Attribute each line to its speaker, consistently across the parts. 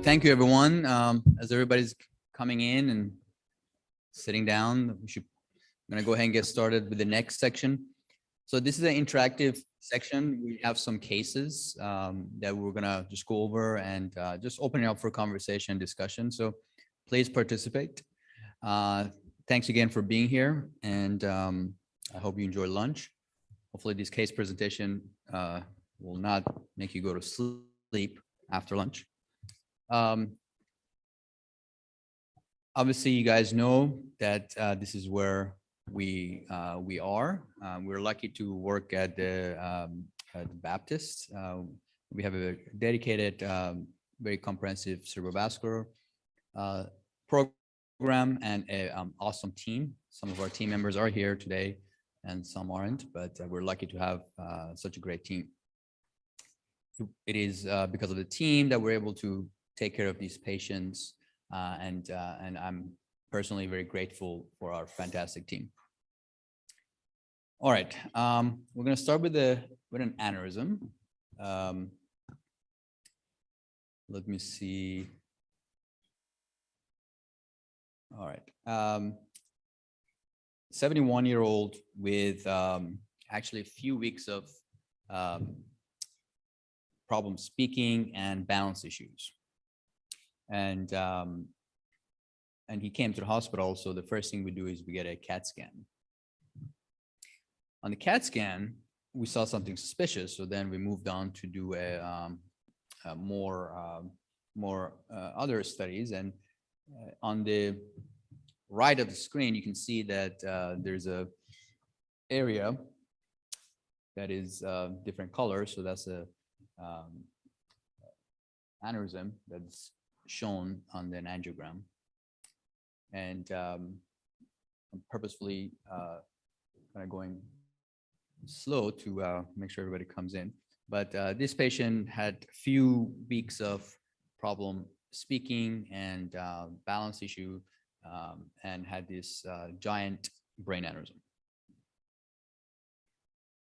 Speaker 1: thank you, everyone. As everybody's coming in and sitting down, I'm going to go ahead and get started with the next section. So this is an interactive section. We have some cases that we're going to just go over and just open it up for conversation and discussion. So please participate. Thanks again for being here, and I hope you enjoy lunch. Hopefully this case presentation will not make you go to sleep after lunch. Obviously, you guys know that this is where we are. We're lucky to work at the Baptist. We have a dedicated, very comprehensive cerebrovascular program and an awesome team. Some of our team members are here today and some aren't, but we're lucky to have such a great team. It is because of the team that we're able to take care of these patients, and I'm personally very grateful for our fantastic team. All right, we're going to start with an aneurysm. Let me see. All right, 71-year-old with actually a few weeks of problem speaking and balance issues. And he came to the hospital. So the first thing we do is we get a CAT scan. On the CAT scan, we saw something suspicious. So then we moved on to do more other studies. And on the right of the screen, you can see that there's a area that is different colors. So that's a aneurysm that's shown on the angiogram, and I'm purposefully kind of going slow to make sure everybody comes in. But this patient had a few weeks of problem speaking and balance issue, and had this giant brain aneurysm.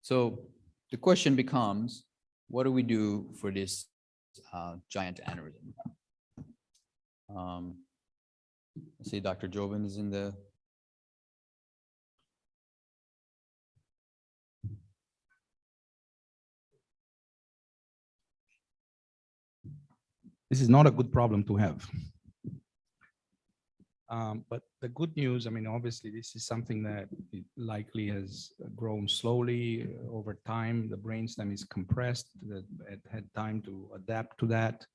Speaker 1: So the question becomes, what do we do for this giant aneurysm? Let's see, Dr. Jovan is in the.
Speaker 2: This is not a good problem to have. But the good news, I mean, obviously, this is something that likely has grown slowly over time. The brainstem is compressed, that it had time to adapt to that.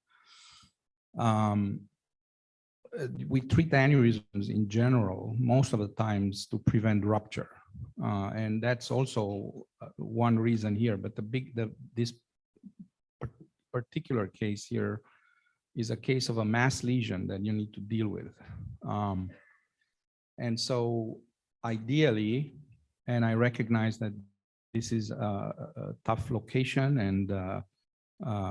Speaker 2: We treat aneurysms in general, most of the times, to prevent rupture. And that's also one reason here. But this particular case here is a case of a mass lesion that you need to deal with. And so ideally, and I recognize that this is a tough location and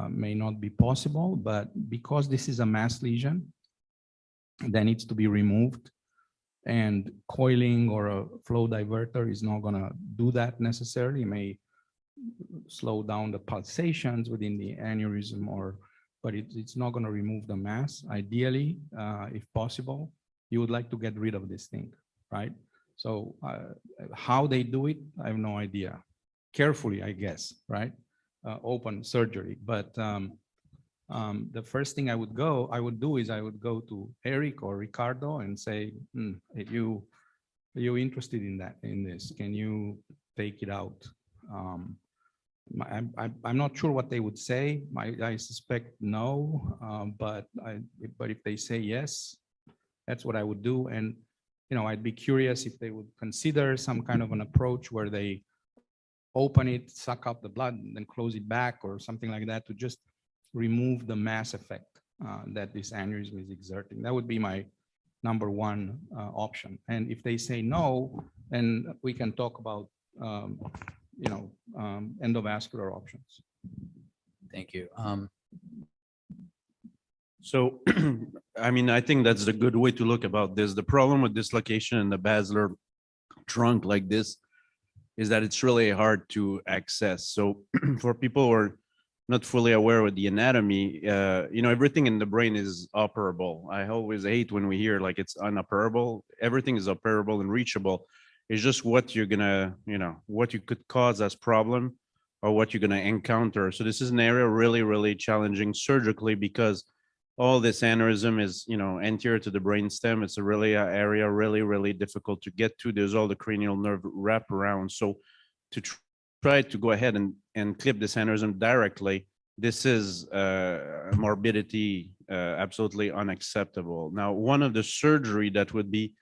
Speaker 2: may not be possible, but because this is a mass lesion that needs to be removed, and coiling or a flow diverter is not going to do that necessarily. It may slow down the pulsations within the aneurysm, but it's not going to remove the mass. Ideally, if possible, you would like to get rid of this thing, right? So how they do it, I have no idea. Carefully, I guess, right? Open surgery. But the first thing I would do is I would go to Eric or Ricardo and say, are you interested in this? Can you take it out? I'm not sure what they would say. I suspect no, but if they say yes, that's what I would do. And I'd be curious if they would consider some kind of an approach where they open it, suck up the blood, and then close it back, or something like that, to just remove the mass effect that this aneurysm is exerting. That would be my number one option. And if they say no, then we can talk about endovascular options.
Speaker 1: Thank you.
Speaker 3: So, I mean, I think that's the good way to look about this. The problem with dislocation in the basilar trunk like this is that it's really hard to access. So for people who are not fully aware with the anatomy, everything in the brain is operable. I always hate when we hear like it's unoperable. Everything is operable and reachable. It's just what you're gonna, what you could cause as problem or what you're gonna encounter. So this is an area really, really challenging surgically because all this aneurysm is, anterior to the brainstem. It's a really area really, really difficult to get to. There's all the cranial nerve wrap around. So to try to go ahead and clip this aneurysm directly, this is morbidity absolutely unacceptable. Now, one of the surgery that would be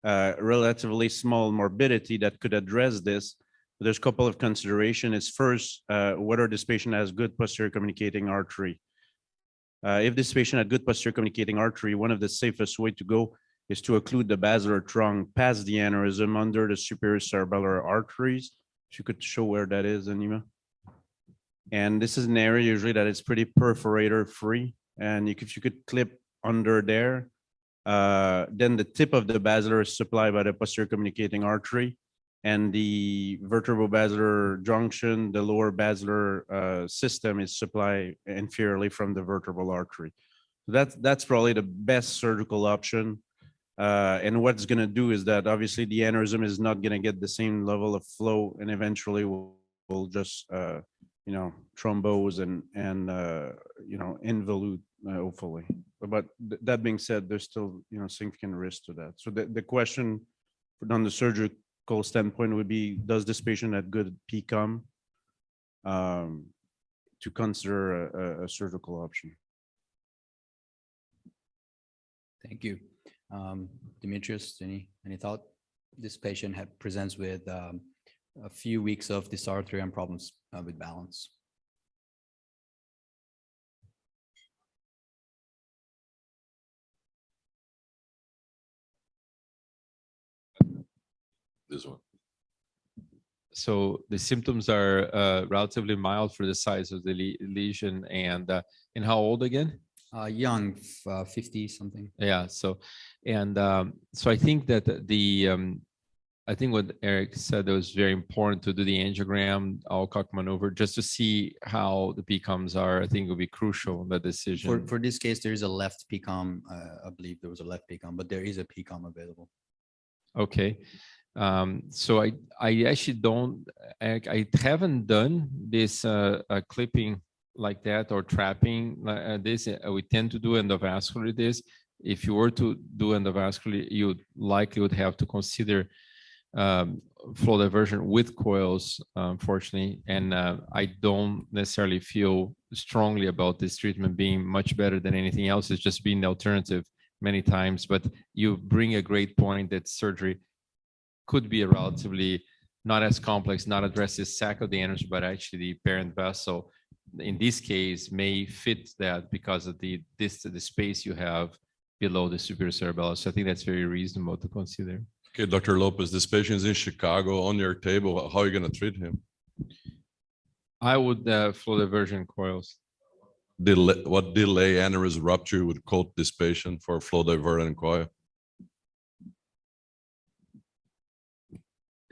Speaker 3: relatively small morbidity that could address this, there's a couple of consideration. Is first, whether this patient has good posterior communicating artery. If this patient had good posterior communicating artery, one of the safest way to go is to occlude the basilar trunk past the aneurysm under the superior cerebellar arteries. If you could show where that is, Anima. And this is an area usually that is pretty perforator free. And if you could clip under there, then the tip of the basilar is supplied by the posterior communicating artery, and the vertebrobasilar junction, the lower basilar system is supplied inferiorly from the vertebral artery. That's probably the best surgical option. And what's going to do is that obviously the aneurysm is not going to get the same level of flow, and eventually will just thrombose and involute hopefully. But that being said, there's still significant risk to that. So the question on the surgical standpoint would be, does this patient have good PCOM to consider a surgical option?
Speaker 1: Thank you. Demetrius, any thought? This patient presents with a few weeks of dysarthria and problems with balance.
Speaker 4: This one.
Speaker 5: So the symptoms are relatively mild for the size of the lesion, and how old again?
Speaker 1: Young, 50 something.
Speaker 5: Yeah. So I think that I think what Eric said that was very important to do the angiogram, Alcock maneuver, just to see how the PCOMs are. I think it will be crucial in that decision.
Speaker 1: For this case, there is a left PCOM. I believe there was a left PCOM, but there is a PCOM available.
Speaker 5: Okay. So I actually don't, I haven't done this clipping like that or trapping this. We tend to do endovascular this. If you were to do endovascular, you likely would have to consider flow diversion with coils, unfortunately. And I don't necessarily feel strongly about this treatment being much better than anything else. It's just been the alternative many times. But you bring a great point that surgery could be a relatively not as complex, not address the sac of the aneurysm, but actually the parent vessel. In this case, may fit that because of the space you have below the superior cerebellum. So I think that's very reasonable to consider.
Speaker 4: Okay, Dr. Lopez, this patient is in Chicago on your table. How are you going to treat him?
Speaker 5: I would flow diversion coils.
Speaker 4: What delay aneurysm rupture would quote this patient for flow diversion coil?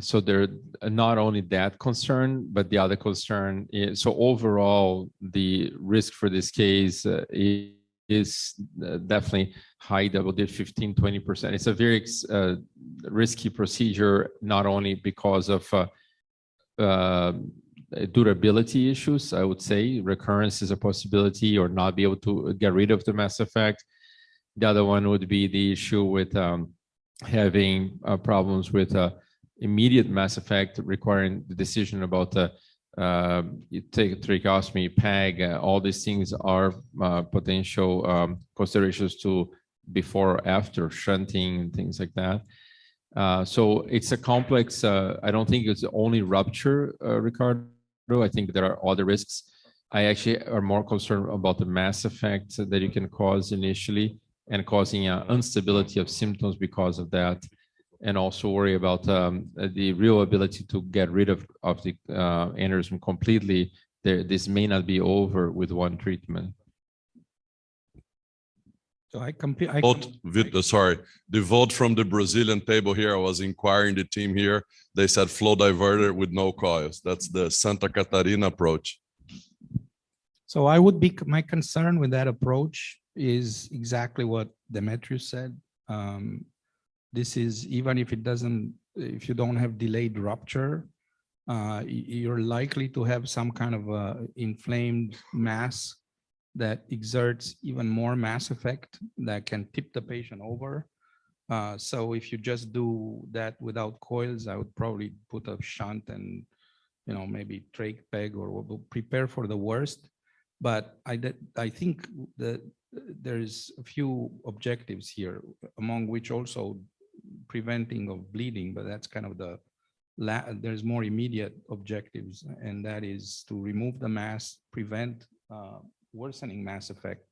Speaker 5: So there not only that concern, but the other concern is, so overall, the risk for this case is definitely high double-digit, 15, 20%. It's a very risky procedure, not only because of durability issues, I would say. Recurrence is a possibility, or not be able to get rid of the mass effect. The other one would be the issue with having problems with immediate mass effect, requiring the decision about you take a tracheostomy, PAG, all these things are potential considerations to before or after shunting and things like that. So it's a complex, I don't think it's only rupture, Ricardo. I think there are other risks. I actually are more concerned about the mass effect that you can cause initially and causing instability of symptoms because of that. And also worry about the real ability to get rid of the aneurysm completely. This may not be over with one treatment.
Speaker 2: So
Speaker 4: the vote from the Brazilian table here, I was inquiring the team here. They said flow diverter with no coils. That's the Santa Catarina approach.
Speaker 2: So my concern with that approach is exactly what Demetrius said. This is, even if if you don't have delayed rupture, you're likely to have some kind of a inflamed mass that exerts even more mass effect that can tip the patient over. So if you just do that without coils, I would probably put a shunt and, maybe trach peg, or we'll prepare for the worst. But I think that there's a few objectives here, among which also preventing of bleeding, but that's kind of there's more immediate objectives, and that is to remove the mass, prevent worsening mass effect,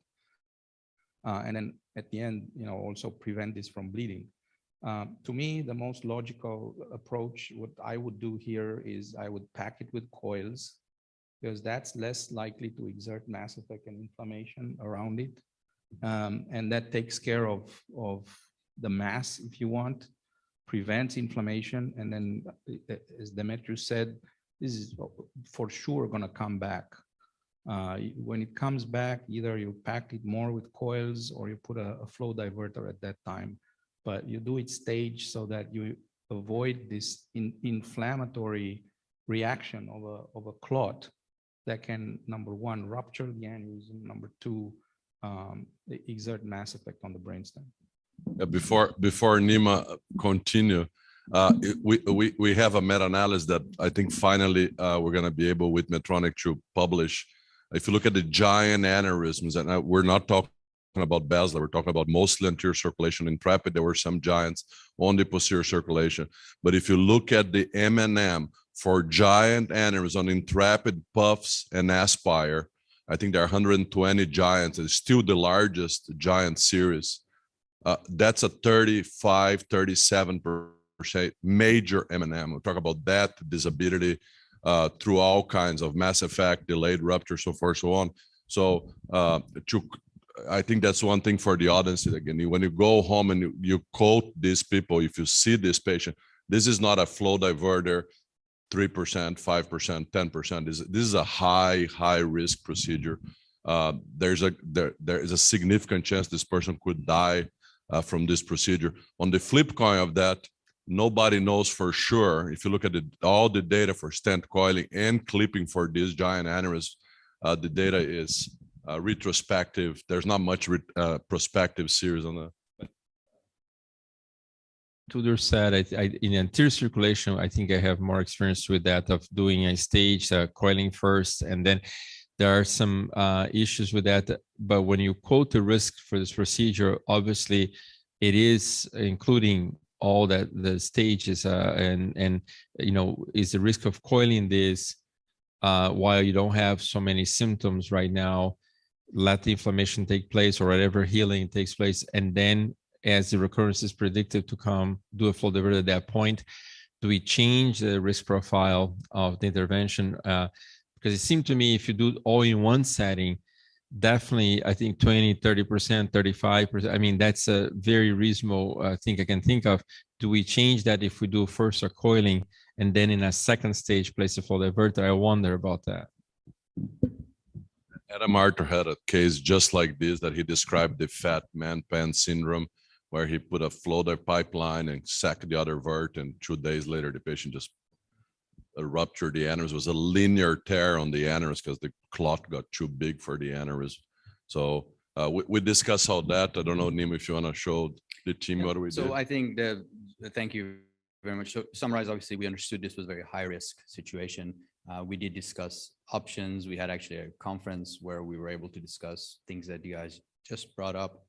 Speaker 2: and then at the end, also prevent this from bleeding. To me, the most logical approach, what I would do here is I would pack it with coils, because that's less likely to exert mass effect and inflammation around it. And that takes care of the mass, if you want, prevents inflammation. And then, as Demetrius said, this is for sure going to come back. When it comes back, either you pack it more with coils or you put a flow diverter at that time. But you do it staged so that you avoid this inflammatory reaction of a clot that can, number one, rupture the aneurysm, number two, exert mass effect on the brainstem.
Speaker 4: Before Nima continue, we have a meta-analysis that I think finally we're going to be able with Medtronic to publish. If you look at the giant aneurysms, and we're not talking about basilar, we're talking about mostly anterior circulation. In Intrepid, there were some giants on the posterior circulation. But if you look at the M&M for giant aneurysms on Intrepid, Puffs, and Aspire, I think there are 120 giants. It's still the largest giant series. That's a 35, 37% major M&M. We'll talk about that disability through all kinds of mass effect, delayed rupture, so forth, so on. So I think that's one thing for the audience. Again, when you go home and you quote these people, if you see this patient, this is not a flow diverter, 3%, 5%, 10%. This is a high risk procedure. There is a significant chance this person could die from this procedure. On the flip coin of that, nobody knows for sure. If you look at all the data for stent coiling and clipping for these giant aneurysms, the data is retrospective. There's not much prospective series on that.
Speaker 5: Tudor said, in anterior circulation, I think I have more experience with that, of doing a stage coiling first, and then there are some issues with that. But when you quote the risk for this procedure, obviously it is including all that the stages and is the risk of coiling this while you don't have so many symptoms right now, let the inflammation take place or whatever healing takes place, and then as the recurrence is predicted to come, do a flow diverter at that point. Do we change the risk profile of the intervention? Because it seemed to me, if you do it all in one setting, definitely, I think 20, 30%, 35%. I mean, that's a very reasonable thing I can think of. Do we change that if we do first a coiling and then in a second stage place a flow diverter? I wonder about that.
Speaker 4: Adam Arthur had a case just like this that he described, the fat man pants syndrome, where he put a flow diverter pipeline and sacked the other vert, and 2 days later the patient just ruptured the aneurysm. It was a linear tear on the aneurysm because the clot got too big for the aneurysm. So we discussed all that. I don't know, Nima, if you want to show the team what we did.
Speaker 1: So I think thank you very much. So summarize, obviously, we understood this was a very high risk situation. We did discuss options. We had actually a conference where we were able to discuss things that you guys just brought up.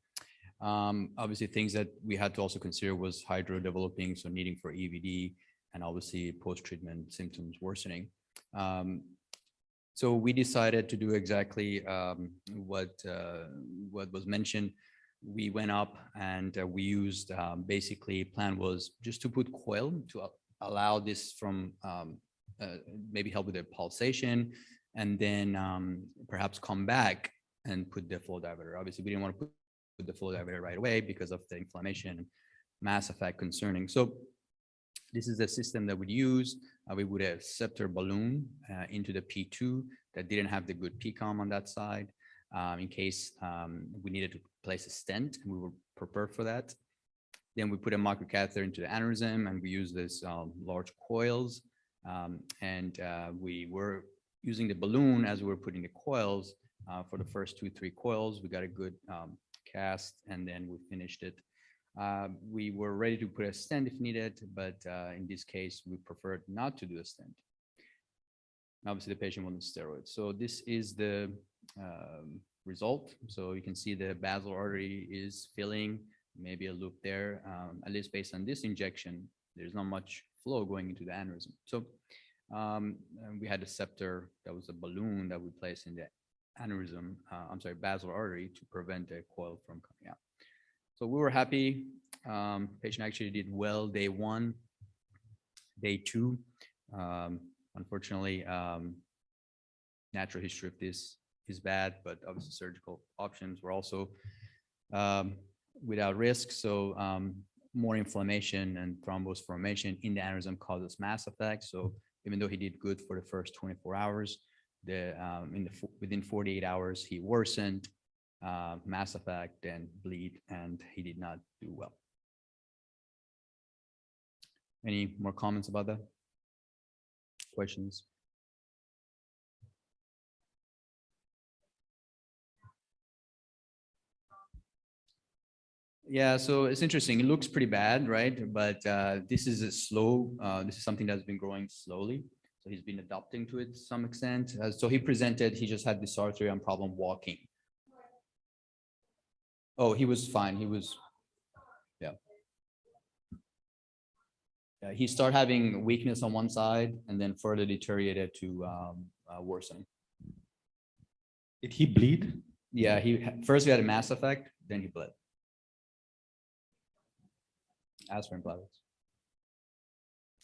Speaker 1: Obviously, things that we had to also consider was hydro developing, so needing for EVD, and obviously post-treatment symptoms worsening. So we decided to do exactly what was mentioned. We went up and we used basically, plan was just to put coil to allow this from maybe help with the pulsation, and then perhaps come back and put the flow diverter. Obviously, we didn't want to put the flow diverter right away because of the inflammation and mass effect concerning. So This is the system that we'd use. We would have scepter balloon into the P2 that didn't have the good PCOM on that side. In case we needed to place a stent, and we were prepared for that. Then we put a microcatheter into the aneurysm, and we use this large coils. We were using the balloon as we were putting the coils for the first 2-3 coils. We got a good cast, and then we finished it. We were ready to put a stent if needed, but in this case, we preferred not to do a stent. Obviously, the patient wanted steroids. So this is the result. So you can see the basal artery is filling, maybe a loop there. At least based on this injection, there's not much flow going into the aneurysm. So we had a scepter that was a balloon that we placed in the aneurysm, basal artery, to prevent the coil from coming out. So we were happy. Patient actually did well day 1, day 2. Unfortunately, natural history of this is bad, but obviously surgical options were also without risk. So more inflammation and thrombus formation in the aneurysm causes mass effect. So even though he did good for the first 24 hours, within 48 hours, he worsened, mass effect, and bleed, and he did not do well. Any more comments about that? Questions? Yeah, so it's interesting. It looks pretty bad, right? But this is a slow, this is something that's been growing slowly. So he's been adapting to it to some extent. So he presented, he just had dysarthria and problem walking. Oh, he was fine. He was, yeah. Yeah, he started having weakness on one side and then further deteriorated to worsen.
Speaker 2: Did he bleed?
Speaker 1: Yeah, first he had a mass effect, then he bled. Aspirin platelets.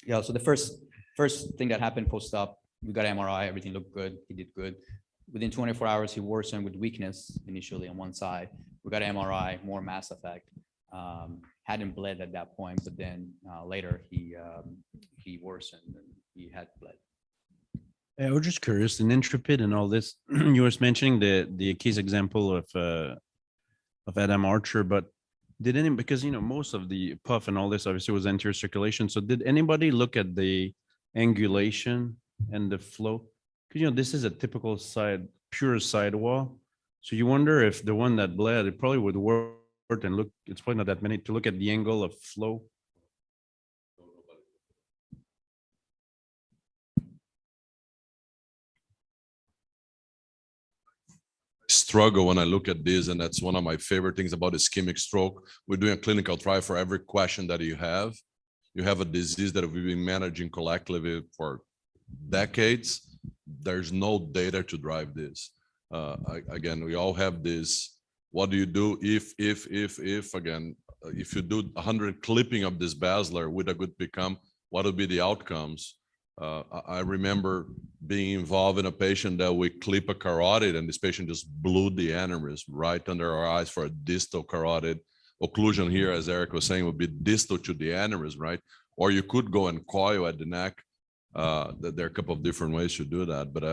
Speaker 1: Yeah, so the first thing that happened post-op, we got MRI, everything looked good, he did good. Within 24 hours, he worsened with weakness initially on one side. We got MRI, more mass effect. Hadn't bled at that point, but then later he worsened and he had bled.
Speaker 3: I was just curious, in Intrepid and all this, you were mentioning the case example of Adam Archer, but because most of the puff and all this obviously was anterior circulation. So did anybody look at the angulation and the flow? Because this is a typical pure sidewall. So you wonder if the one that bled, it probably would work and look. It's probably not that many to look at the angle of flow.
Speaker 4: Struggle when I look at this, and that's one of my favorite things about ischemic stroke. We're doing a clinical trial for every question that you have. You have a disease that we've been managing collectively for decades. There's no data to drive this. Again, we all have this. What do you do if again, if you do 100 clipping of this basilar with a good PCOM, what would be the outcomes? I remember being involved in a patient that we clip a carotid, and this patient just blew the aneurysm right under our eyes for a distal carotid occlusion here, as Eric was saying, would be distal to the aneurysm, right? Or you could go and coil at the neck. There are a couple of different ways to do that, but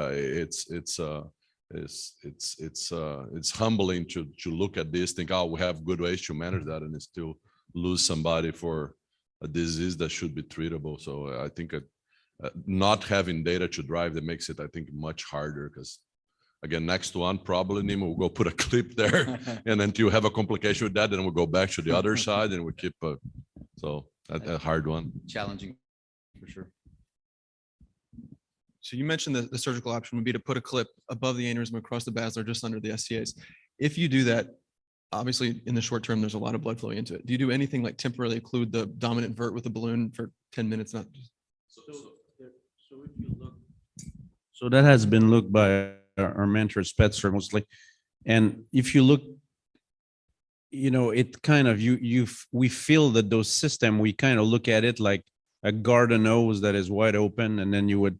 Speaker 4: it's humbling to look at this, think, oh, we have good ways to manage that, and still lose somebody for a disease that should be treatable. So I think not having data to drive that makes it, I think, much harder, because again, next one, probably Nima will go put a clip there and then you have a complication with that, then we'll go back to the other side and we keep so a hard one.
Speaker 1: Challenging for sure.
Speaker 6: So you mentioned that the surgical option would be to put a clip above the aneurysm across the basilar, just under the SCAs. If you do that, obviously in the short term, there's a lot of blood flowing into it. Do you do anything like temporarily occlude the dominant vert with a balloon for 10 minutes? Not just...
Speaker 3: So if you look, so that has been looked by our mentor Spetzer mostly, and if you look, it kind of we feel that those system, we kind of look at it like a garden hose that is wide open, and then you would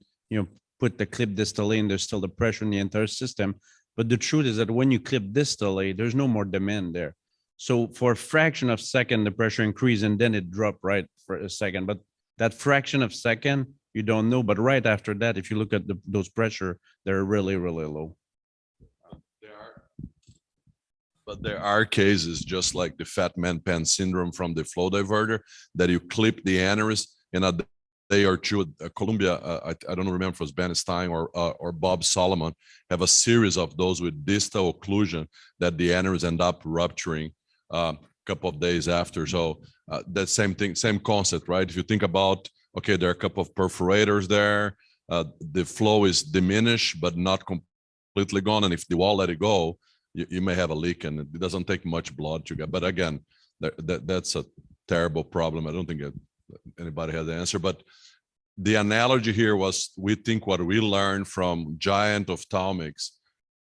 Speaker 3: put the clip distally, and there's still the pressure in the entire system. But the truth is that when you clip distally, there's no more demand there. So for a fraction of a second, the pressure increase, and then it dropped right for a second. But That fraction of second, you don't know, but right after that, if you look at those pressure, they're really, really low.
Speaker 4: But there are cases, just like the fat man pen syndrome from the flow diverter, that you clip the aneurysm in a day or two. Columbia, I don't remember if it was Ben Stein or Bob Solomon, have a series of those with distal occlusion that the aneurysm end up rupturing a couple of days after. So that same thing, same concept, right? If you think about, okay, there are a couple of perforators there, the flow is diminished, but not completely gone. And if the wall let it go, you may have a leak, and it doesn't take much blood to get. But again, that's a terrible problem. I don't think anybody has the answer. But the analogy here was, we think what we learned from giant ophthalmics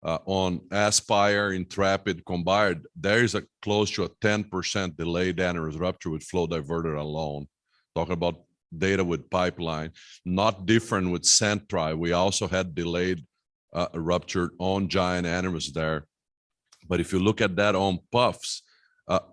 Speaker 4: on Aspire, Intrepid combined, there is a close to a 10% delayed aneurysm rupture with flow diverter alone. Talking about data with pipeline, not different with Centri. We also had delayed rupture on giant aneurysms there. But if you look at that on puffs,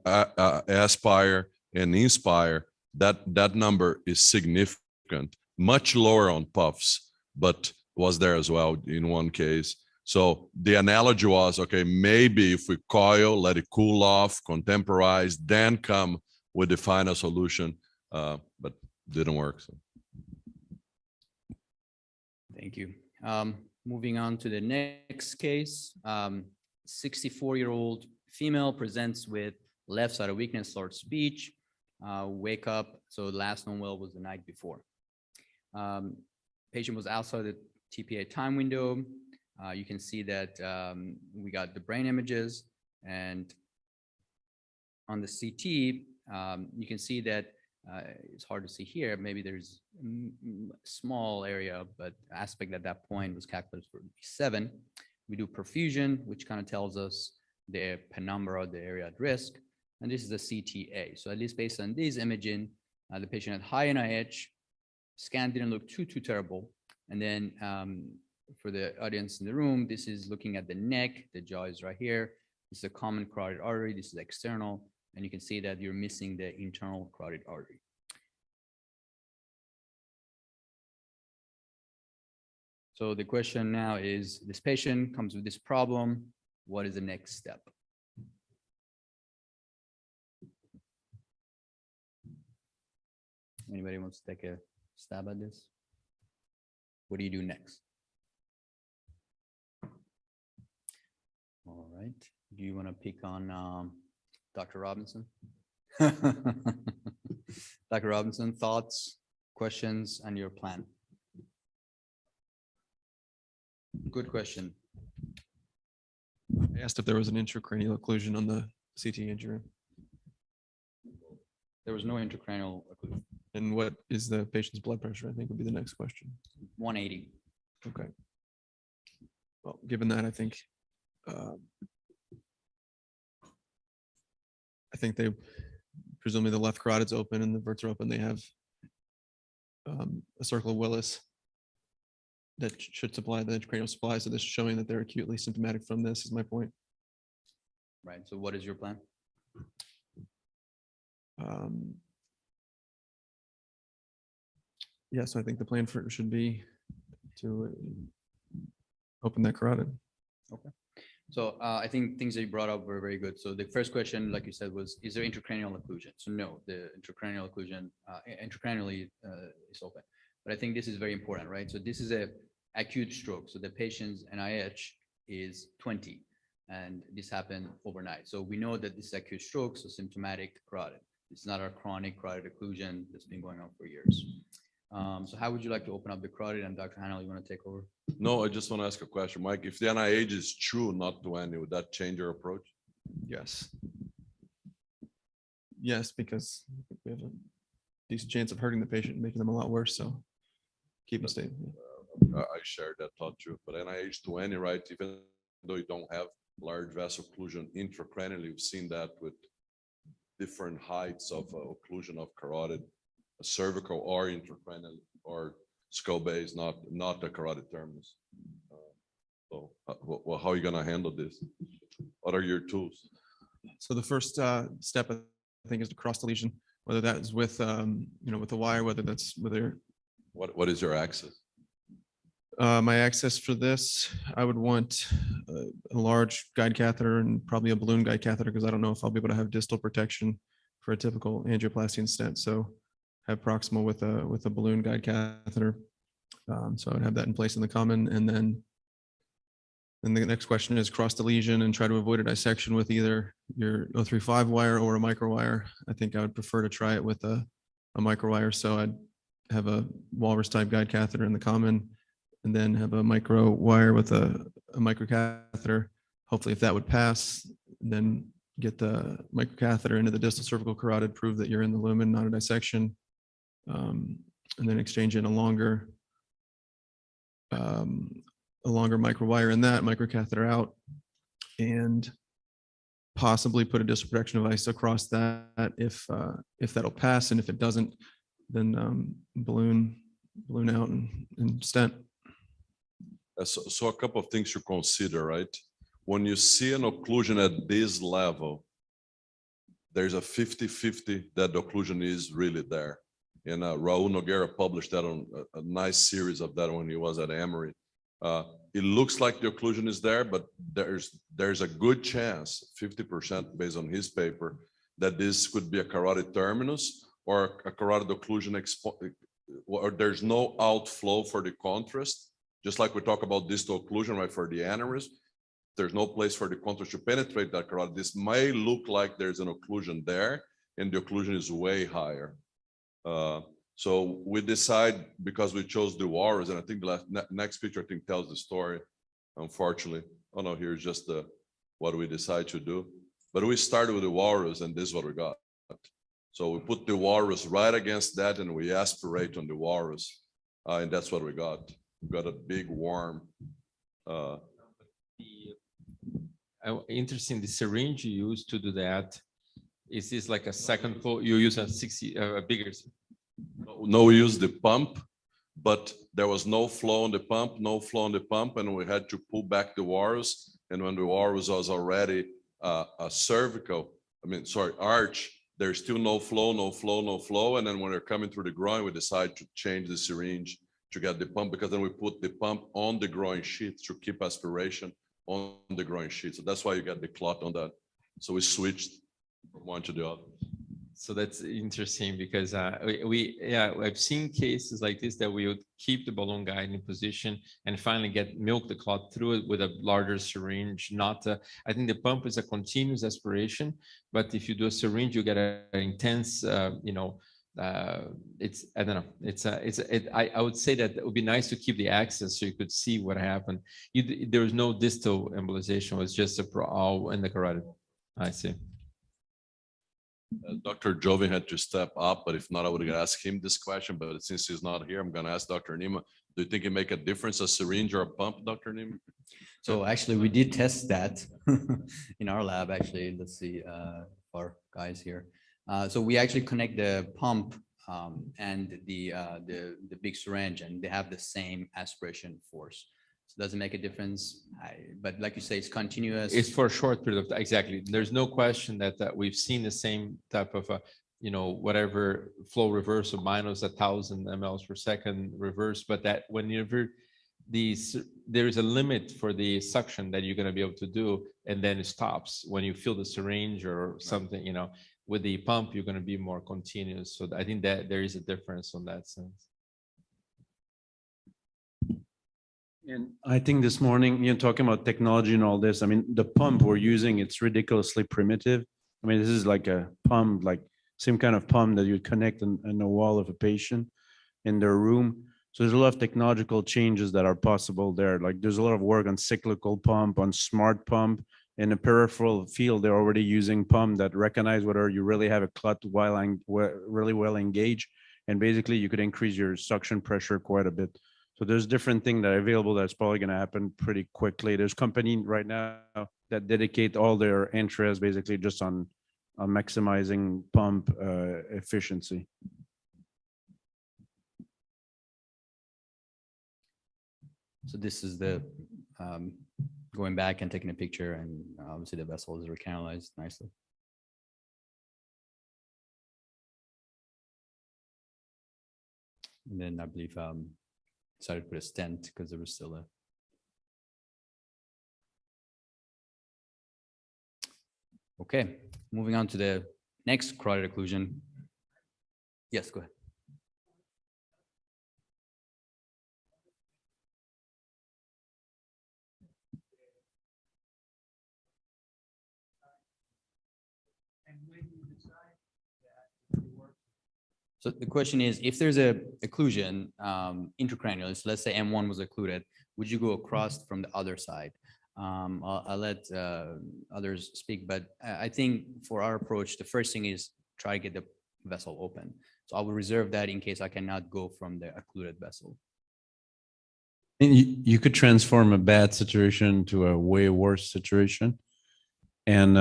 Speaker 4: Aspire and Inspire, that number is significant, much lower on puffs, but was there as well in one case. So the analogy was, okay, maybe if we coil, let it cool off, contemporize, then come with the final solution, but didn't work. So.
Speaker 1: Thank you. Moving on to the next case. 64-year-old female presents with left side of weakness, slurred speech, wake up. So the last known well was the night before. Patient was outside the TPA time window. You can see that we got the brain images, and on the CT, you can see that it's hard to see here. Maybe there's a small area, but aspect at that point was calculated for 7. We do perfusion, which kind of tells us the penumbra, the area at risk. And this is a CTA. So at least based on these imaging, the patient had high NIH, scan didn't look too terrible. And then for the audience in the room, this is looking at the neck, the jaw is right here. This is a common carotid artery, this is external, and you can see that you're missing the internal carotid artery. So the question now is, this patient comes with this problem, what is the next step? Anybody wants to take a stab at this? What do you do next? All right. Do you want to pick on Dr. Robinson? Dr. Robinson, thoughts, questions, and your plan? Good question.
Speaker 6: I asked if there was an intracranial occlusion on the CT injury.
Speaker 1: There was no intracranial occlusion.
Speaker 6: And what is the patient's blood pressure? I think would be the next question.
Speaker 1: 180.
Speaker 6: Okay. Well, given that, I think they presumably the left carotid's open and the verts are open. They have a circle of Willis that should supply the intracranial supply. So this is showing that they're acutely symptomatic from this, is my point.
Speaker 1: Right. So what is your plan?
Speaker 6: Yeah, so I think the plan for it should be to open that carotid.
Speaker 1: Okay. So I think things that you brought up were very good. So the first question, like you said, was, is there intracranial occlusion? So no, the intracranial occlusion intracranially is open. But I think this is very important, right? So this is a acute stroke. So the patient's NIH is 20, and this happened overnight. So we know that this is acute stroke, so symptomatic carotid. It's not a chronic carotid occlusion that's been going on for years. So how would you like to open up the carotid? And Dr. Hanel, you want to take over?
Speaker 4: No, I just want to ask a question, Mike. If the NIH is true, not 20, would that change your approach?
Speaker 6: Yes. Yes, because we have a decent chance of hurting the patient and making them a lot worse. So keep them stable.
Speaker 4: I shared that thought too, but NIH 20, right? Even though you don't have large vessel occlusion intracranially, you've seen that with different heights of occlusion of carotid, cervical or intracranial or skull base, not the carotid terminus. So well, how are you going to handle this? What are your tools?
Speaker 6: So the first step, I think, is the cross deletion, whether that is with, with the wire, whether
Speaker 4: What is your access?
Speaker 6: my access for this, I would want a large guide catheter and probably a balloon guide catheter, because I don't know if I'll be able to have distal protection for a typical angioplasty and stent. So have proximal with a balloon guide catheter. So I would have that in place in the common. And then the next question is cross the lesion and try to avoid a dissection with either your 035 wire or a micro wire. I think I would prefer to try it with a micro wire. So I'd have a walrus type guide catheter in the common, and then have a micro wire with a micro catheter. Hopefully, if that would pass, then get the micro catheter into the distal cervical carotid, prove that you're in the lumen, not a dissection, and then exchange in a longer micro wire in that, micro catheter out, and possibly put a distal protection device across that if that'll pass, and if it doesn't, then balloon out and stent.
Speaker 4: So a couple of things to consider, right? When you see an occlusion at this level, there's a 50-50 that the occlusion is really there. And Raul Nogueira published that on a nice series of that when he was at Emory. It looks like the occlusion is there, but there's a good chance, 50% based on his paper, that this could be a carotid terminus or a carotid occlusion, or there's no outflow for the contrast. Just like we talk about distal occlusion, right, for the aneurysm, there's no place for the contrast to penetrate that carotid. This may look like there's an occlusion there, and the occlusion is way higher. So we decide, because we chose the walrus, and I think the next picture, I think, tells the story, unfortunately. Oh no, here's just what we decide to do. But we started with the walrus, and this is what we got. So we put the walrus right against that, and we aspirate on the walrus, and that's what we got. We got a big worm.
Speaker 5: Interesting, the syringe you use to do that, is this like a second flow? You use a 60, a bigger?
Speaker 4: No, we used the pump, but there was no flow on the pump, and we had to pull back the walrus. And when the walrus was already a arch, there's still no flow. And then when they're coming through the groin, we decide to change the syringe to get the pump, because then we put the pump on the groin sheath to keep aspiration on the groin sheath. So that's why you get the clot on that. So we switched from one to the other.
Speaker 5: So that's interesting, because I've seen cases like this that we would keep the balloon guide in position and finally milk the clot through it with a larger syringe. I think the pump is a continuous aspiration, but if you do a syringe, you get an intense, I don't know. I would say that it would be nice to keep the access so you could see what happened. There was no distal embolization; it was just all in the carotid. I see.
Speaker 4: Dr. Jovin had to step up, but if not, I would ask him this question. But since he's not here, I'm going to ask Dr. Nima. Do you think it make a difference, a syringe or a pump, Dr. Nima?
Speaker 1: So actually, we did test that in our lab. Actually, let's see, our guys here. So we actually connect the pump and the big syringe, and they have the same aspiration force. So does it make a difference? But like you say, it's continuous.
Speaker 5: It's for a short period of time. Exactly. There's no question that we've seen the same type of, whatever flow reversal minus 1,000 mLs per second reverse, but that whenever there is a limit for the suction that you're going to be able to do, and then it stops when you feel the syringe or something, with the pump, you're going to be more continuous. So I think that there is a difference on that sense.
Speaker 3: And I think this morning, talking about technology and all this, I mean, the pump we're using, it's ridiculously primitive. I mean, this is like a pump, like same kind of pump that you connect in the wall of a patient in their room. So there's a lot of technological changes that are possible there. Like there's a lot of work on cyclical pump, on smart pump. In the peripheral field, they're already using pump that recognize whether you really have a clot while really well engaged. And basically you could increase your suction pressure quite a bit. So there's different things that are available that's probably going to happen pretty quickly. There's companies right now that dedicate all their interest basically just on maximizing pump efficiency.
Speaker 1: So this is the going back and taking a picture, and obviously the vessel is recanalized nicely. And then I believe decided to put a stent because there was still a. Okay, moving on to the next carotid occlusion. Yes, go ahead. So the question is, if there's a occlusion intracranially, so let's say M1 was occluded, would you go across from the other side? I'll let others speak, but I think for our approach, the first thing is try to get the vessel open. So I will reserve that in case I cannot go from the occluded vessel.
Speaker 3: And you could transform a bad situation to a way worse situation. And,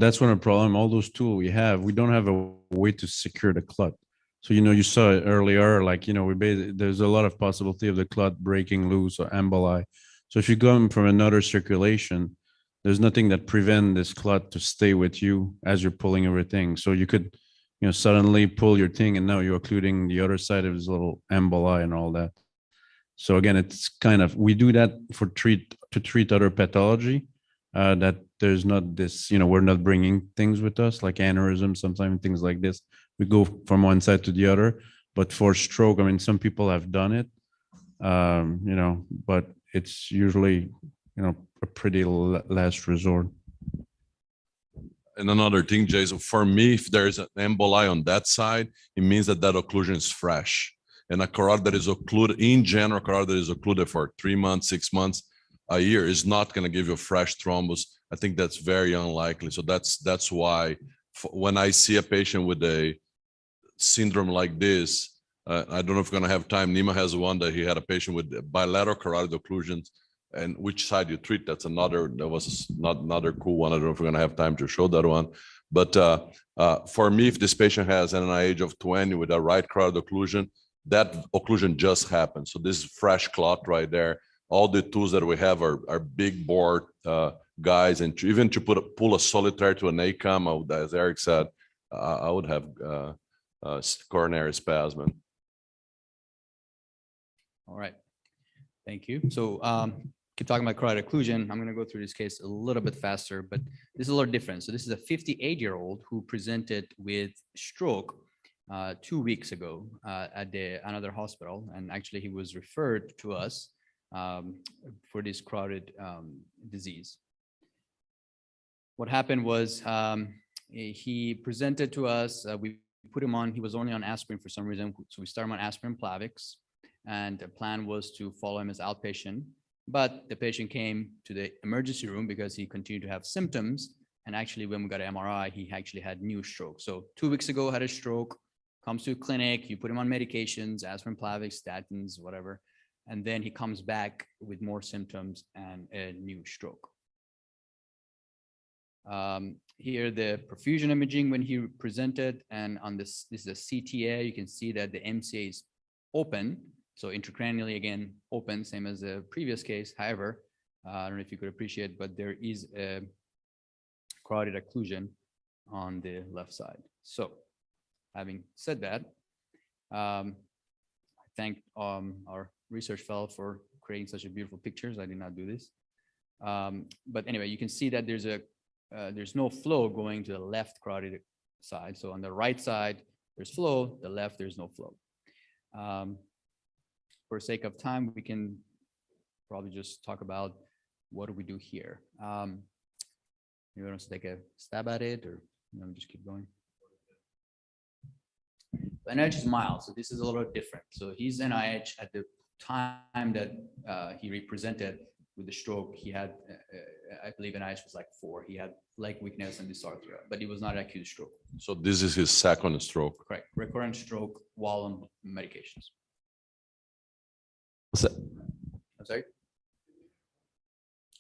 Speaker 3: that's one of the problem. All those tools we have, we don't have a way to secure the clot. So, you saw it earlier, like, there's a lot of possibility of the clot breaking loose or emboli. So if you go from another circulation, there's nothing that prevents this clot to stay with you as you're pulling everything. So you could, suddenly pull your thing and now you're occluding the other side of his little emboli and all that. So again, it's kind of, we do that to treat other pathology that there's not this, we're not bringing things with us like aneurysm, sometimes things like this. We go from one side to the other, but for stroke, I mean, some people have done it, but it's usually, a pretty last resort.
Speaker 4: And another thing, Jason, for me, if there is an emboli on that side, it means that occlusion is fresh. And a carotid that is occluded, in general, carotid that is occluded for 3 months, 6 months, a year is not going to give you a fresh thrombus. I think that's very unlikely. So that's why when I see a patient with a syndrome like this, I don't know if we're going to have time. Nima has one that he had a patient with bilateral carotid occlusions, and which side you treat, that was not another cool one. I don't know if we're going to have time to show that one. But for me, if this patient has an age of 20 with a right carotid occlusion, that occlusion just happened. So this is fresh clot right there. All the tools that we have are big bore guys, and even to pull a solitaire to an ACOM, as Eric said, I would have coronary spasm.
Speaker 1: All right, thank you. So keep talking about carotid occlusion. I'm going to go through this case a little bit faster, but this is a little different. So this is a 58-year-old who presented with stroke 2 weeks ago at another hospital, and actually he was referred to us for this carotid disease. What happened was he presented to us, we put him on, he was only on aspirin for some reason, so we started him on aspirin Plavix, and the plan was to follow him as outpatient, but the patient came to the emergency room because he continued to have symptoms, and actually when we got an MRI, he actually had new stroke. So 2 weeks ago had a stroke, comes to a clinic, you put him on medications, aspirin Plavix, statins, whatever, and then he comes back with more symptoms and a new stroke. Here the perfusion imaging when he presented, and on this is a CTA, you can see that the MCA is open, so intracranially again open, same as the previous case. However, I don't know if you could appreciate, but there is a carotid occlusion on the left side. So having said that, I thank our research fellow for creating such a beautiful pictures. I did not do this. But anyway, you can see that there's no flow going to the left carotid side. So on the right side, there's flow, the left, there's no flow. For sake of time, we can probably just talk about what do we do here. You want to take a stab at it, or just keep going? The NIH is mild, so this is a little different. So he's NIH at the time that he represented with the stroke. He had, I believe NIH was like 4. He had leg weakness and dysarthria, but it was not an acute stroke.
Speaker 4: So this is his second stroke.
Speaker 1: Correct. Recurrent stroke while on medications. I'm sorry?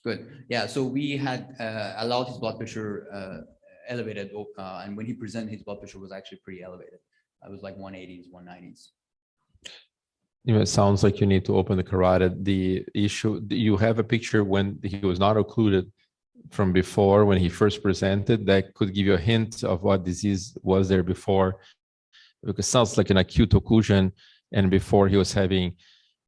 Speaker 1: Good. Yeah, so we had allowed his blood pressure elevated, and when he presented, his blood pressure was actually pretty elevated. It was like 180s, 190s.
Speaker 5: It sounds like you need to open the carotid. The issue, you have a picture when he was not occluded from before, when he first presented, that could give you a hint of what disease was there before, because it sounds like an acute occlusion. And before he was having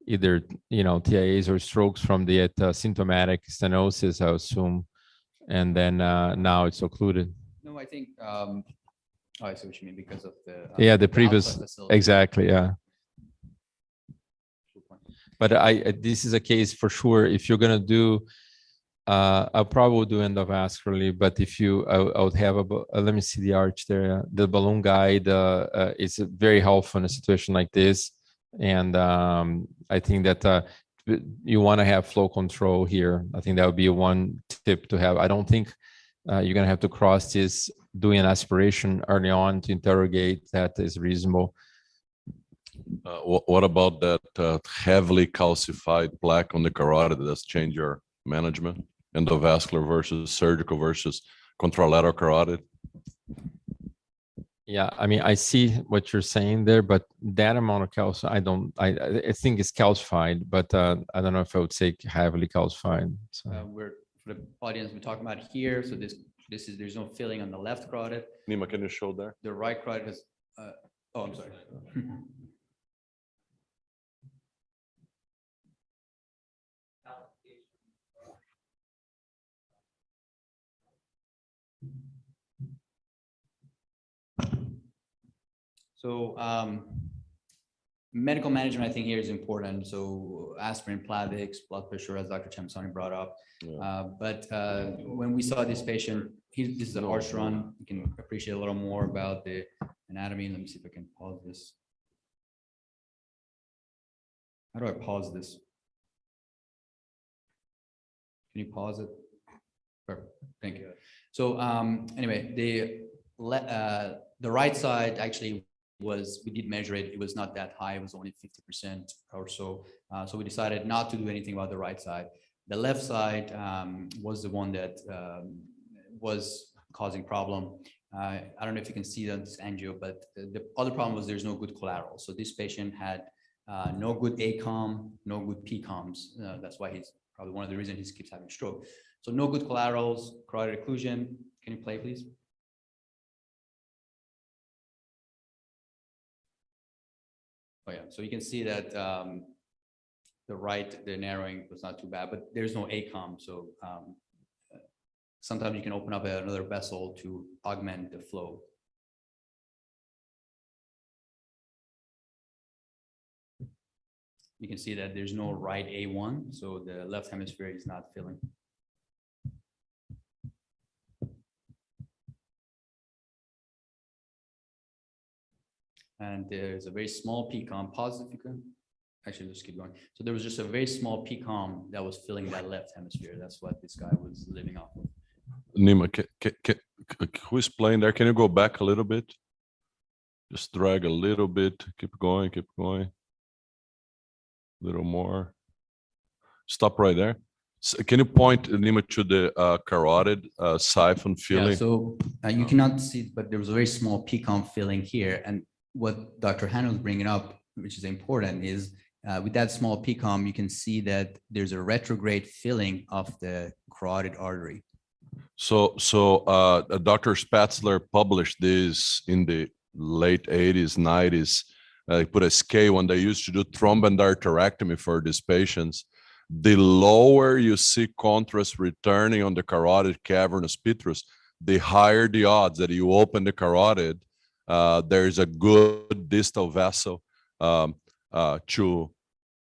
Speaker 5: either, TIAs or strokes from the symptomatic stenosis, I assume. And then now it's occluded.
Speaker 1: No, I think, I see what you mean because of the.
Speaker 5: Yeah, the
Speaker 1: outside
Speaker 5: previous,
Speaker 1: facility.
Speaker 5: exactly, yeah. But this is a case for sure. If you're gonna do, I'll probably do endovascularly. But if I would have let me see the arch there. The balloon guide is very helpful in a situation like this, and I think that you want to have flow control here. I think that would be one tip to have. I don't think you're gonna have to cross this doing an aspiration early on to interrogate. That is reasonable.
Speaker 4: What about that heavily calcified plaque on the carotid? Does change your management? Endovascular versus surgical versus contralateral carotid?
Speaker 5: Yeah, I mean, I see what you're saying there, but that amount of calcium, I think it's calcified, but I don't know if I would say heavily calcified. So.
Speaker 1: We're, for the audience, we're talking about here. So this is, there's no filling on the left carotid.
Speaker 4: Nima, can you show there?
Speaker 1: The right carotid has, oh, I'm sorry. So medical management, I think here is important. So aspirin, Plavix, blood pressure, as Dr. Chamsani brought up.
Speaker 4: Yeah.
Speaker 1: But when we saw this patient, this is an arch run. You can appreciate a little more about the anatomy. Let me see if I can pause this. How do I pause this? Can you pause it? Perfect. Thank you. So anyway, the right side actually we did measure it. It was not that high. It was only 50% or so. So we decided not to do anything about the right side. The left side was the one that was causing problem. I don't know if you can see that this angio, but the other problem was there's no good collateral. So this patient had no good ACOM, no good PCOMs. That's why he's probably one of the reasons he keeps having stroke. So no good collaterals, carotid occlusion. Can you play, please? Oh yeah, so you can see that the narrowing was not too bad, but there's no ACOM. So sometimes you can open up another vessel to augment the flow. You can see that there's no right A1, so the left hemisphere is not filling. And there's a very small PCOM, pause if you can. Actually, just keep going. So there was just a very small PCOM that was filling that left hemisphere. That's what this guy was living off of.
Speaker 4: Nima, who's playing there? Can you go back a little bit? Just drag a little bit. Keep going, keep going. A little more. Stop right there. So can you point, Nima, to the carotid siphon filling?
Speaker 1: Yeah, so you cannot see, but there was a very small PCOM filling here. And what Dr. Hanna was bringing up, which is important, is with that small PCOM, you can see that there's a retrograde filling of the carotid artery.
Speaker 4: So Dr. Spatzler published this in the late 80s, 90s. They put a scale when they used to do thromboendarterectomy for these patients. The lower you see contrast returning on the carotid cavernous petrous, the higher the odds that you open the carotid. There's a good distal vessel to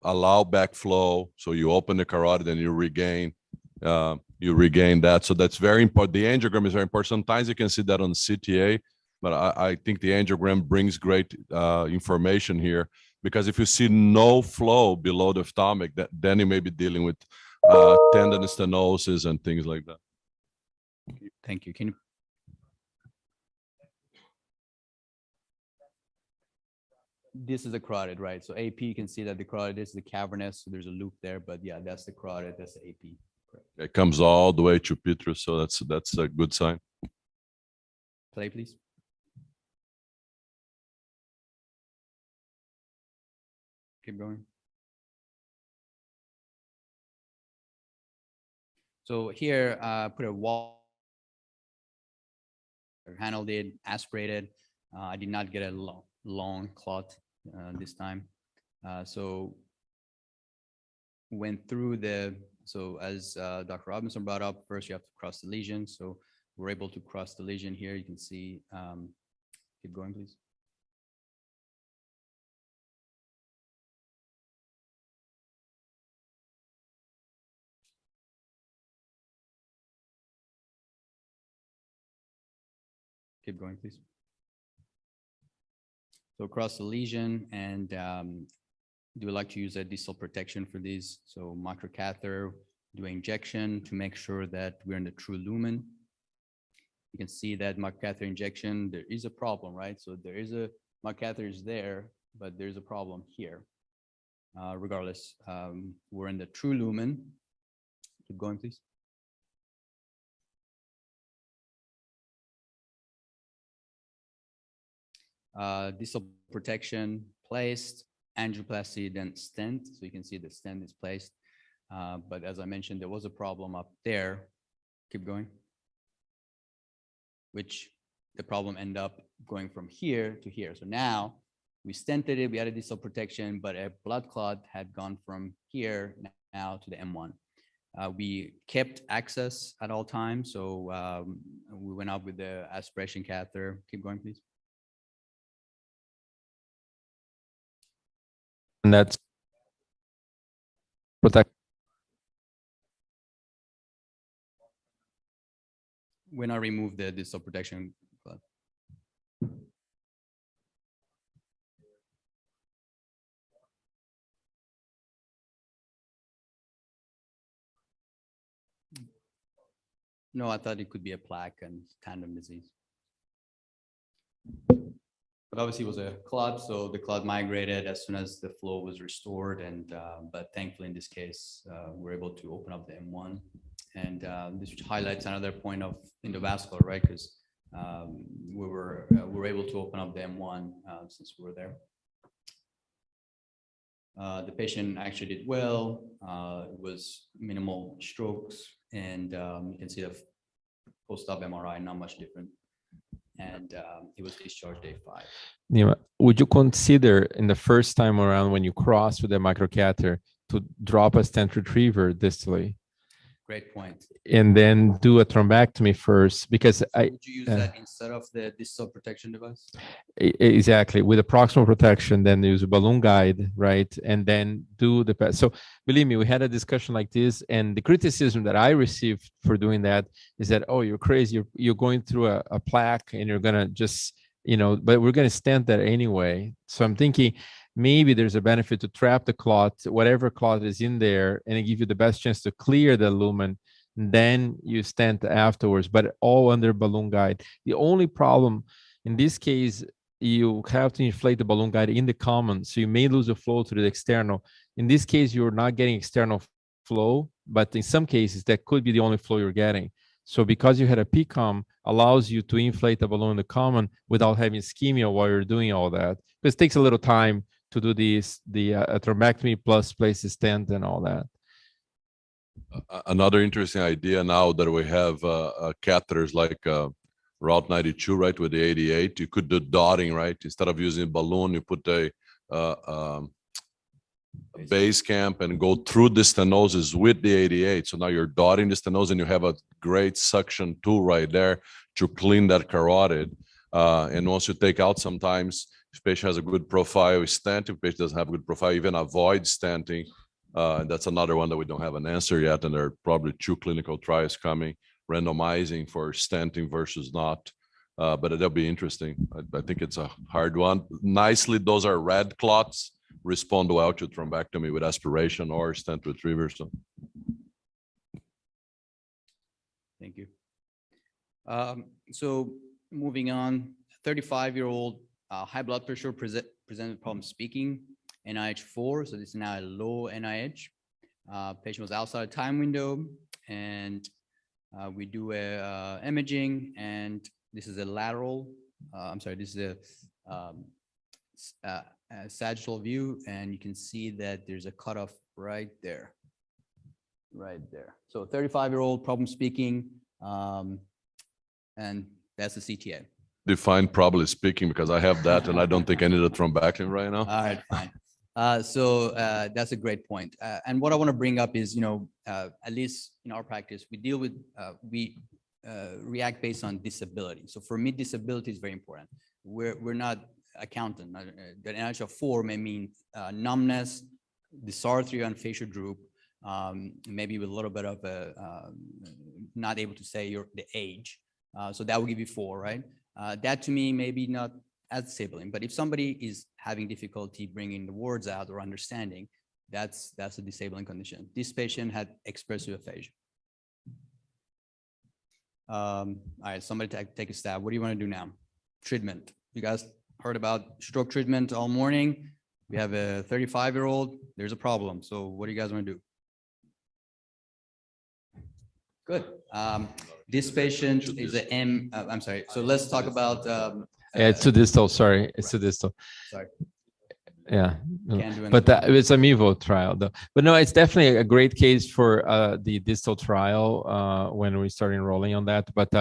Speaker 4: allow backflow. So you open the carotid and you regain that. So that's very important. The angiogram is very important. Sometimes you can see that on CTA, but I think the angiogram brings great information here, because if you see no flow below the stomach, then you may be dealing with tendon stenosis and things like that.
Speaker 1: Thank you. Can you? This is the carotid, right? So AP, you can see that the carotid is the cavernous. So there's a loop there, but yeah, that's the carotid. That's the AP.
Speaker 4: It comes all the way to petrous, so that's a good sign.
Speaker 1: Play, please. Keep going. So here, put a wall. Handled it, aspirated. I did not get a long clot this time. So went through so as Dr. Robinson brought up, first you have to cross the lesion. So we're able to cross the lesion here. You can see, keep going, please. Keep going, please. So across the lesion, and do we like to use a distal protection for these? So microcatheter, do injection to make sure that we're in the true lumen. You can see that microcatheter injection, there is a problem, right? So there is a microcatheter is there, but there's a problem here. Regardless, we're in the true lumen. Keep going, please. Distal protection placed, angioplasty, then stent. So you can see the stent is placed. But as I mentioned, there was a problem up there. Keep going. Which the problem ended up going from here to here. So now we stented it, we had a distal protection, but a blood clot had gone from here now to the M1. We kept access at all times. So we went up with the aspiration catheter. Keep going, please.
Speaker 5: And that's protect.
Speaker 1: When I remove the distal protection. No, I thought it could be a plaque and tandem disease. But obviously it was a clot, so the clot migrated as soon as the flow was restored. And but thankfully in this case, we're able to open up the M1. And this highlights another point of endovascular, right? Because we were able to open up the M1 since we were there. The patient actually did well. It was minimal strokes, and you can see the post-op MRI, not much different. And he was discharged day 5.
Speaker 5: Nima, would you consider in the first time around when you cross with the microcatheter to drop a stent retriever distally?
Speaker 1: Great point.
Speaker 5: And then do a thrombectomy first, because
Speaker 1: Would you use that instead of the distal protection device?
Speaker 5: Exactly, with a proximal protection, then use a balloon guide, right? And then do the so believe me, we had a discussion like this, and the criticism that I received for doing that is that, oh, you're crazy, you're going through a plaque and you're gonna just, but we're gonna stent that anyway. So I'm thinking maybe there's a benefit to trap the clot, whatever clot is in there, and give you the best chance to clear the lumen. Then you stent afterwards, but all under balloon guide. The only problem in this case, you have to inflate the balloon guide in the common, so you may lose the flow to the external. In this case, you're not getting external flow, but in some cases, that could be the only flow you're getting. So because you had a PCOM, allows you to inflate the balloon in the common without having ischemia while you're doing all that. Because it takes a little time to do the thrombectomy plus place the stent and all that.
Speaker 4: Another interesting idea now that we have catheters like Route 92, right, with the 88, you could do dotting, right? Instead of using a balloon, you put a base camp and go through the stenosis with the 88. So now you're dotting the stenosis and you have a great suction tool right there to clean that carotid. And once you take out, sometimes if patient has a good profile, stent. If patient doesn't have a good profile, even avoid stenting. That's another one that we don't have an answer yet. And there are probably 2 clinical trials coming, randomizing for stenting versus not. But it'll be interesting. I think it's a hard one. Nicely, those are red clots, respond well to thrombectomy with aspiration or stent retriever. So.
Speaker 1: Thank you. So moving on, 35-year-old high blood pressure presented problem speaking, NIH 4, so this is now a low NIH. Patient was outside of time window, and we do a imaging, and this is a lateral, this is a sagittal view, and you can see that there's a cutoff right there. So 35-year-old problem speaking, and that's the CTA.
Speaker 4: Define probably speaking, because I have that and I don't think I need a thrombectomy right now.
Speaker 1: All right, fine. That's a great point. And what I want to bring up is, at least in our practice, we deal with, we react based on disability. So for me, disability is very important. We're not accountant. The NHL 4 may mean numbness, dysarthria, and facial droop, maybe with a little bit of not able to say the age. So that will give you 4, right? That to me may be not as disabling, but if somebody is having difficulty bringing the words out or understanding, that's a disabling condition. This patient had expressive aphasia. All right, somebody take a stab. What do you want to do now? Treatment. You guys heard about stroke treatment all morning. We have a 35-year-old. There's a problem. So what do you guys want to do? Good. This patient is a M. I'm sorry. So let's talk about.
Speaker 5: It's too distal. Sorry, it's too distal.
Speaker 1: Sorry.
Speaker 5: Yeah,
Speaker 1: Can't do
Speaker 5: but it's a MIVO trial though. But no, it's definitely a great case for the distal trial when we start enrolling on that. But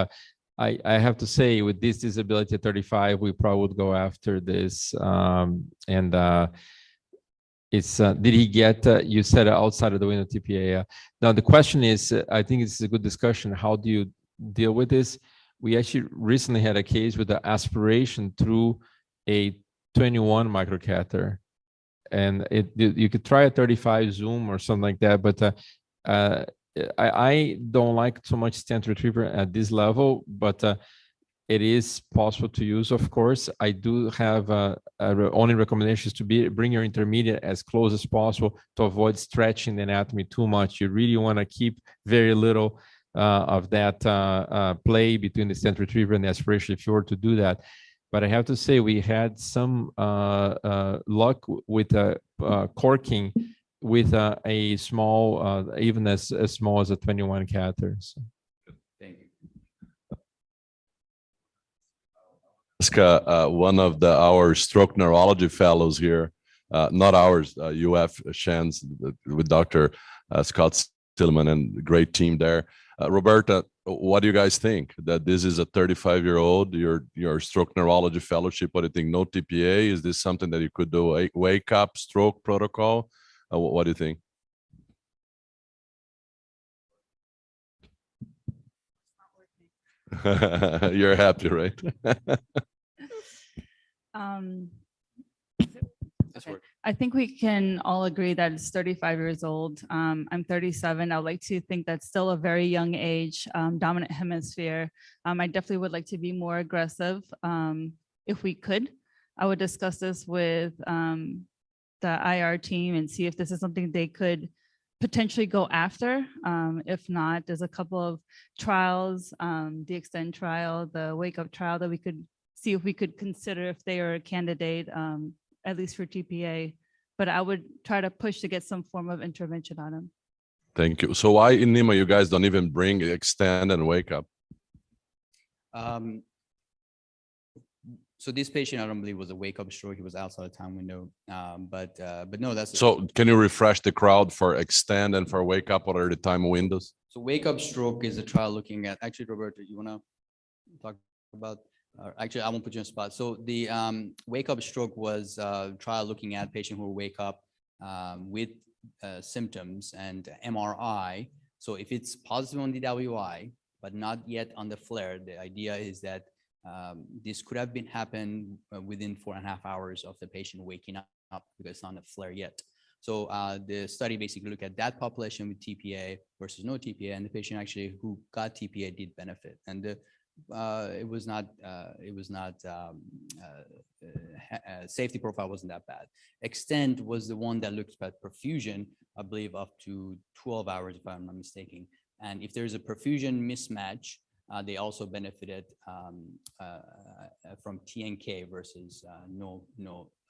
Speaker 5: I have to say, with this disability at 35, we probably would go after this. It's did he get? You said outside of the window TPA. Now the question is, I think it's a good discussion. How do you deal with this? We actually recently had a case with the aspiration through a 21 microcatheter, and you could try a 35 zoom or something like that, but I don't like so much stent retriever at this level, but it is possible to use. Of course, I do have only recommendations to bring your intermediate as close as possible to avoid stretching the anatomy too much. You really want to keep very little of that play between the stent retriever and the aspiration if you were to do that. But I have to say, we had some luck with corking with a small, even as small as a 21 catheter. So.
Speaker 1: Thank you.
Speaker 4: Ask one of our stroke neurology fellows here, not ours, UF Shan's with Dr. Scott Stillman and great team there. Roberta, what do you guys think? That this is a 35-year-old, your stroke neurology fellowship, what do you think? No TPA? Is this something that you could do a wake up stroke protocol? What do you think? You're happy, right?
Speaker 1: That's work.
Speaker 7: I think we can all agree that it's 35 years old. I'm 37. I would like to think that's still a very young age, dominant hemisphere. I definitely would like to be more aggressive if we could. I would discuss this with the IR team and see if this is something they could potentially go after. If not, there's a couple of trials, the Extend trial, the Wake Up trial, that we could see if we could consider if they are a candidate, at least for TPA. But I would try to push to get some form of intervention on them.
Speaker 4: Thank you. So why in NEMA you guys don't even bring Extend and Wake Up?
Speaker 1: So this patient, I don't believe, was a wake-up stroke. He was outside the time window. But no, that's
Speaker 4: So can you refresh the crowd for Extend and for Wake Up? What are the time windows?
Speaker 1: So wake-up stroke is a trial looking at. Actually, Roberto, you want to talk about? Actually, I won't put you on the spot. So the wake-up stroke was a trial looking at patients who wake up with symptoms and MRI. So if it's positive on DWI but not yet on the flare, the idea is that this could have happened within 4.5 hours of the patient waking up because it's not a flare yet. So the study basically looked at that population with TPA versus no TPA, and the patient actually who got TPA did benefit. And it was not safety profile wasn't that bad. Extend was the one that looked at perfusion, I believe up to 12 hours, if I'm not mistaken. And if there's a perfusion mismatch, they also benefited from TNK versus no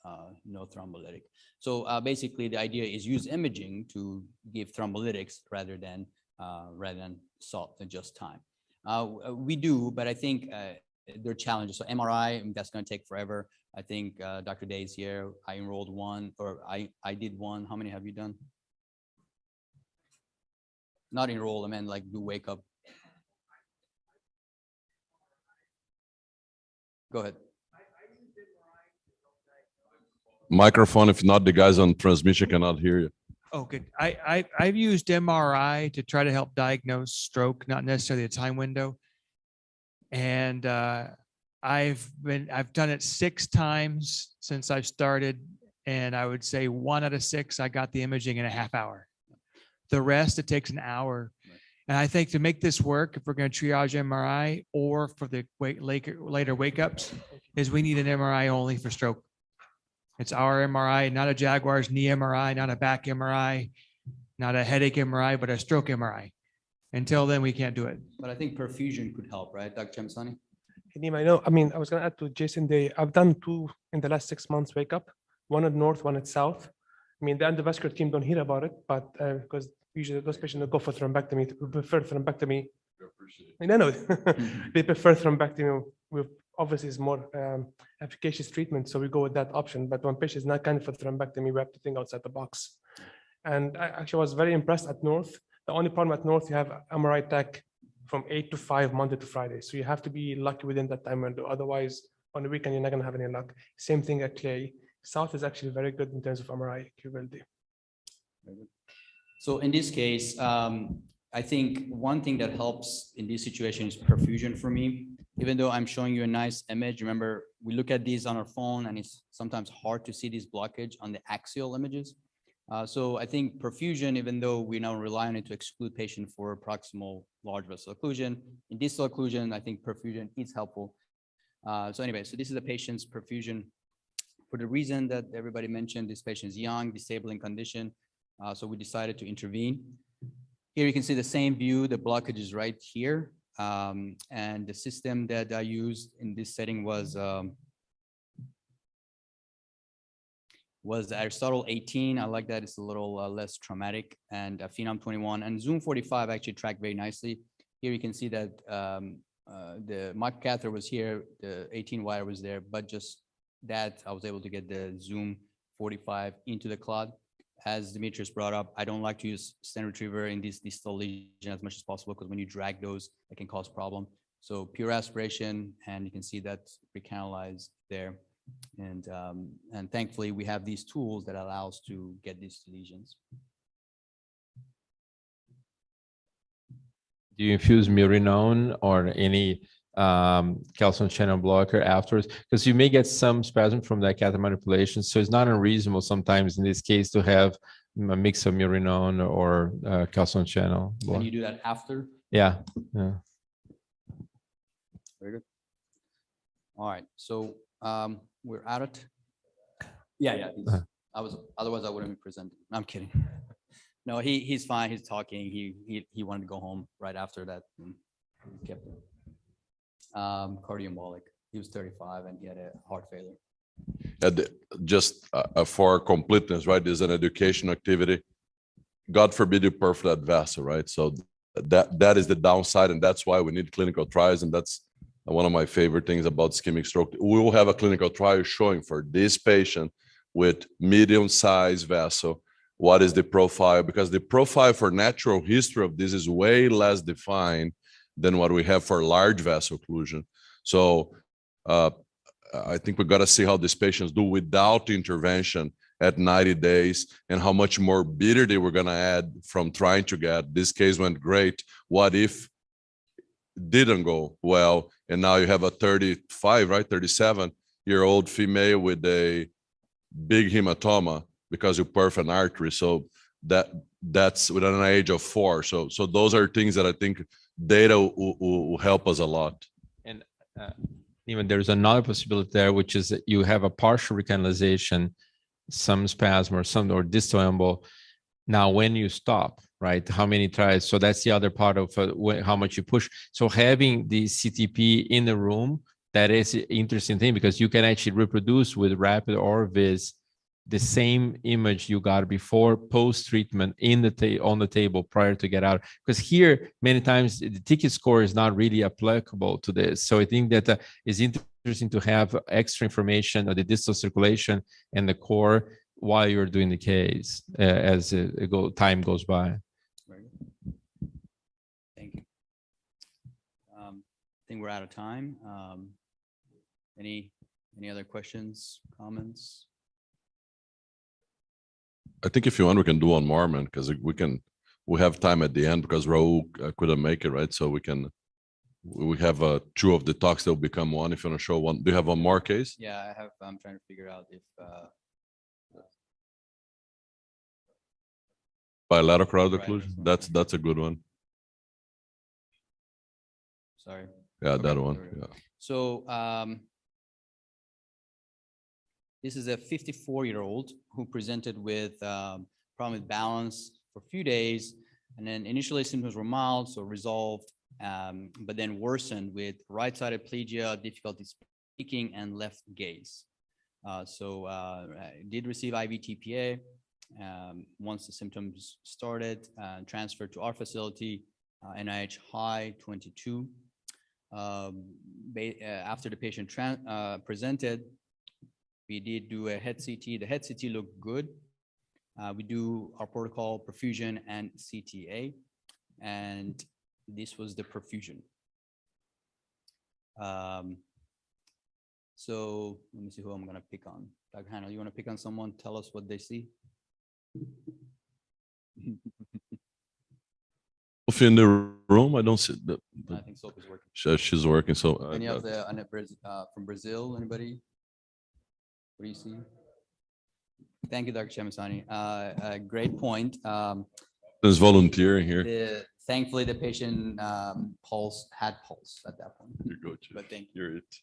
Speaker 1: thrombolytic. So basically, the idea is use imaging to give thrombolytics rather than salt and just time. We do, but I think there are challenges. So MRI, that's going to take forever. I think Dr. Day is here. I enrolled one, or I did one. How many have you done? Not enroll, I mean like do wake up. Go ahead.
Speaker 4: Microphone, if not, the guys on transmission cannot hear you.
Speaker 8: Oh, good. I've used MRI to try to help diagnose stroke, not necessarily a time window. And I've done it 6 times since I've started. And I would say 1 out of 6, I got the imaging in a half hour. The rest, it takes an hour. And I think to make this work, if we're going to triage MRI or for the later wake ups, is we need an MRI only for stroke. It's our MRI, not a Jaguar's knee MRI, not a back MRI, not a headache MRI, but a stroke MRI. Until then, we can't do it.
Speaker 1: But I think perfusion could help, right, Dr. Chamsani?
Speaker 9: Nima, I know. I mean, I was going to add to Jason. I've done 2 in the last 6 months. Wake up, one at north, one at south. I mean, the endovascular team don't hear about it, but because usually those patients that go for thrombectomy prefer thrombectomy. I know they prefer thrombectomy. With obviously is more efficacious treatment, so we go with that option. But when patient is not candidate for thrombectomy, we have to think outside the box. And I actually was very impressed at North. The only problem at North, you have MRI tech from 8 to 5 Monday to Friday, so you have to be lucky within that time window. Otherwise, on the weekend you're not going to have any luck. Same thing at Clay. South is actually very good in terms of MRI capability.
Speaker 1: So in this case, I think one thing that helps in this situation is perfusion for me. Even though I'm showing you a nice image, remember, we look at these on our phone and it's sometimes hard to see this blockage on the axial images. So I think perfusion, even though we now rely on it to exclude patient for proximal large vessel occlusion, in distal occlusion, I think perfusion is helpful. So anyway, so this is a patient's perfusion for the reason that everybody mentioned. This patient is young, disabling condition. So we decided to intervene. Here you can see the same view, the blockage is right here. And the system that I used in this setting was Aristotle 18. I like that. It's a little less traumatic, and Phenom 21 and Zoom 45 actually tracked very nicely. Here you can see that the microcatheter was here, the 18 wire was there, but just that I was able to get the Zoom 45 into the clot. As Demetrius brought up, I don't like to use stent retriever in this distal lesion as much as possible, because when you drag those, it can cause problem. So pure aspiration, and you can see that recanalized there. And thankfully, we have these tools that allow us to get these lesions.
Speaker 5: Do you infuse Murinone or any calcium channel blocker afterwards? Because you may get some spasm from that catheter manipulation. So it's not unreasonable sometimes in this case to have a mix of Murinone or calcium channel blocker.
Speaker 1: Can you do that after?
Speaker 5: Yeah. Yeah.
Speaker 1: Very good. All right. So we're out of. Yeah. Otherwise, I wouldn't be presenting. I'm kidding. No, he's fine. He's talking. He wanted to go home right after that. And we kept him. Cardioembolic. He was 35 and he had a heart failure.
Speaker 4: Just for completeness, right? There's an education activity. God forbid you perforate that vessel, right? So that is the downside, and that's why we need clinical trials, and that's one of my favorite things about ischemic stroke. We will have a clinical trial showing for this patient with medium-sized vessel what is the profile, because the profile for natural history of this is way less defined than what we have for large vessel occlusion. So I think we got to see how these patients do without intervention at 90 days, and how much morbidity we're going to add from trying to get. This case went great. What if didn't go well, and now you have a 35, right, 37-year-old female with a big hematoma because you perf an artery. So that's within an age of 4. So those are things that I think data will help us a lot.
Speaker 5: And even there's another possibility there, which is that you have a partial recanalization, some spasm or distal embol. Now, when you stop, right? How many tries? So that's the other part of how much you push. So having the CTP in the room, that is an interesting thing, because you can actually reproduce with rapid or vis the same image you got before post-treatment on the table prior to get out. Because here, many times the ticket score is not really applicable to this. So I think that is interesting to have extra information of the distal circulation and the core while you're doing the case as time goes by.
Speaker 1: Very good. Thank you. I think we're out of time. Any other questions, comments?
Speaker 4: I think if you want, we can do one more, man, because we have time at the end because Raul couldn't make it, right? So we have two of the talks that will become one. If you want to show one, do you have one more case?
Speaker 1: Yeah, I have. I'm trying to figure out if
Speaker 4: Bilateral carotid
Speaker 1: Right,
Speaker 4: occlusion.
Speaker 1: that's one.
Speaker 4: That's a good one.
Speaker 1: sorry.
Speaker 4: Yeah,
Speaker 1: Okay,
Speaker 4: that one.
Speaker 1: there we go.
Speaker 4: Yeah.
Speaker 1: So this is a 54-year-old who presented with problem with balance for a few days, and then initially symptoms were mild, so resolved, but then worsened with right-sided plegia, difficulty speaking, and left gaze. Did receive IV TPA. Once the symptoms started, transferred to our facility, NIH high 22. After the patient presented, we did do a head CT. The head CT looked good. We do our protocol perfusion and CTA, and this was the perfusion. So let me see who I'm going to pick on. Dr. Hanel, you want to pick on someone? Tell us what they see.
Speaker 4: Sophie in the room, I don't see that.
Speaker 1: I think Sophie's working.
Speaker 4: She's working. So
Speaker 1: Any of the from Brazil? Anybody? What do you see? Thank you, Dr. Chamasani. Great point.
Speaker 4: there's volunteering here.
Speaker 1: Thankfully, the patient pulse had pulse at that point.
Speaker 4: You go, Chief.
Speaker 1: But thank you.
Speaker 4: You're it.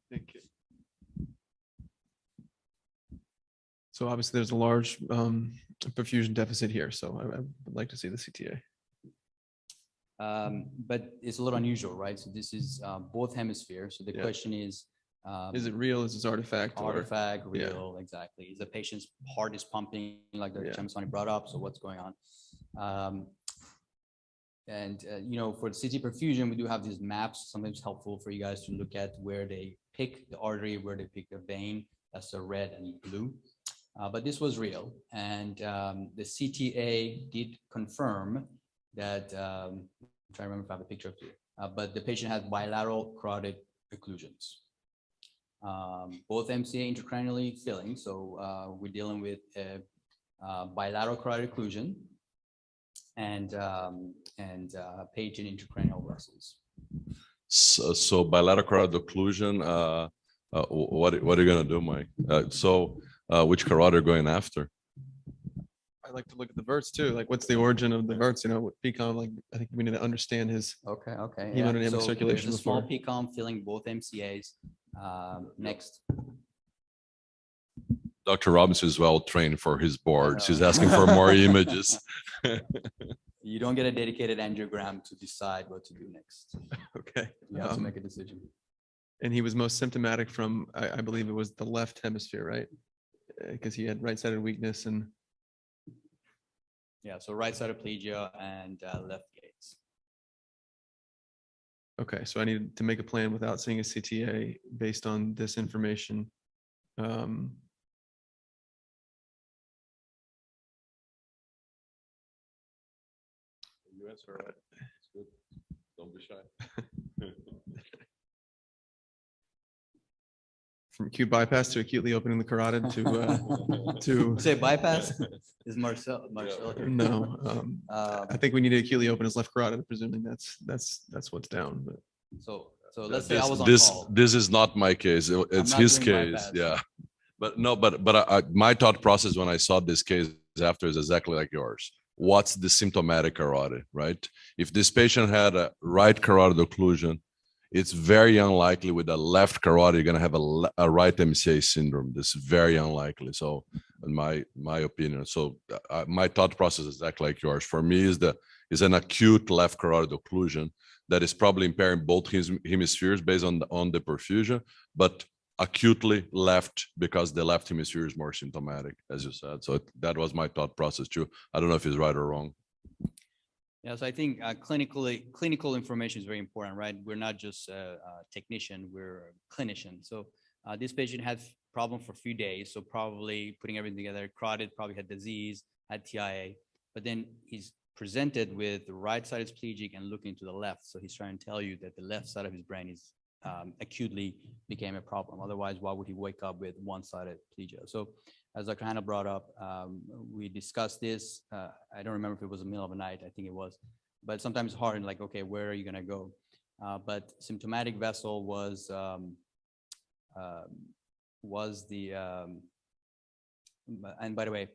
Speaker 6: Thank you. So obviously there's a large perfusion deficit here. So I would like to see the CTA.
Speaker 1: But it's a little unusual, right? So this is both hemispheres. So the
Speaker 6: Yeah.
Speaker 1: question is
Speaker 6: Is it real? Is this artifact? or-
Speaker 1: artifact,
Speaker 6: yeah.
Speaker 1: real, exactly. Is the patient's heart is pumping like the
Speaker 6: Yeah.
Speaker 1: Chamasani brought up? So what's going on? You know, for the CT perfusion, we do have these maps, sometimes helpful for you guys to look at where they pick the artery, where they pick the vein. That's the red and blue. But this was real. And the CTA did confirm that, I'm trying to remember if I have a picture of it, but the patient had bilateral carotid occlusions. Both MCA intracranially filling. So we're dealing with a bilateral carotid occlusion and page in intracranial vessels.
Speaker 4: So bilateral carotid occlusion. What are you gonna do, Mike? Which carotid are you going after?
Speaker 6: I like to look at the verts too. Like what's the origin of the verts? You know, with PCOM, like I think we need to understand his
Speaker 1: Okay.
Speaker 6: hemodynamic
Speaker 1: So
Speaker 6: circulation
Speaker 1: there's a small
Speaker 6: before.
Speaker 1: PCOM filling both MCAs. Next.
Speaker 4: Dr. Robinson is well trained for his boards. He's asking for more images.
Speaker 1: You don't get a dedicated angiogram to decide what to do next.
Speaker 6: Okay.
Speaker 1: You have to make a decision.
Speaker 6: And he was most symptomatic from, I believe it was the left hemisphere, right? Because he had right-sided weakness and
Speaker 1: Yeah, so right sided plegia and left gaze.
Speaker 6: okay, so I needed to make a plan without seeing a CTA based on this information.
Speaker 4: You answer right. It's good. Don't be shy.
Speaker 6: From acute bypass to acutely opening the carotid to
Speaker 1: Say bypass is Marcel here?
Speaker 6: no. I think we need to acutely open his left carotid. Presumably that's what's down. But
Speaker 1: So let's say I was on call.
Speaker 4: This is not my case. It's
Speaker 1: not
Speaker 4: his
Speaker 1: doing
Speaker 4: case.
Speaker 1: bypass.
Speaker 4: Yeah. But no, but my thought process when I saw this case after is exactly like yours. What's the symptomatic carotid, right? If this patient had a right carotid occlusion, it's very unlikely with a left carotid, you're going to have a right MCA syndrome. This is very unlikely. So in my opinion, so my thought process is exactly like yours. For me is an acute left carotid occlusion that is probably impairing both his hemispheres based on the perfusion, but acutely left because the left hemisphere is more symptomatic, as you said. So that was my thought process too. I don't know if it's right or wrong.
Speaker 1: Yeah, so I think clinical information is very important, right? We're not just a technician, we're a clinician. So this patient had problem for a few days. So probably putting everything together, carotid probably had disease, had TIA, but then he's presented with the right side is plegic and looking to the left. So he's trying to tell you that the left side of his brain is acutely became a problem. Otherwise, why would he wake up with one-sided plegia? So as Dr. Hanna brought up, we discussed this. I don't remember if it was the middle of the night, I think it was, but sometimes it's hard and like, okay, where are you gonna go? But symptomatic vessel was the, and by the way,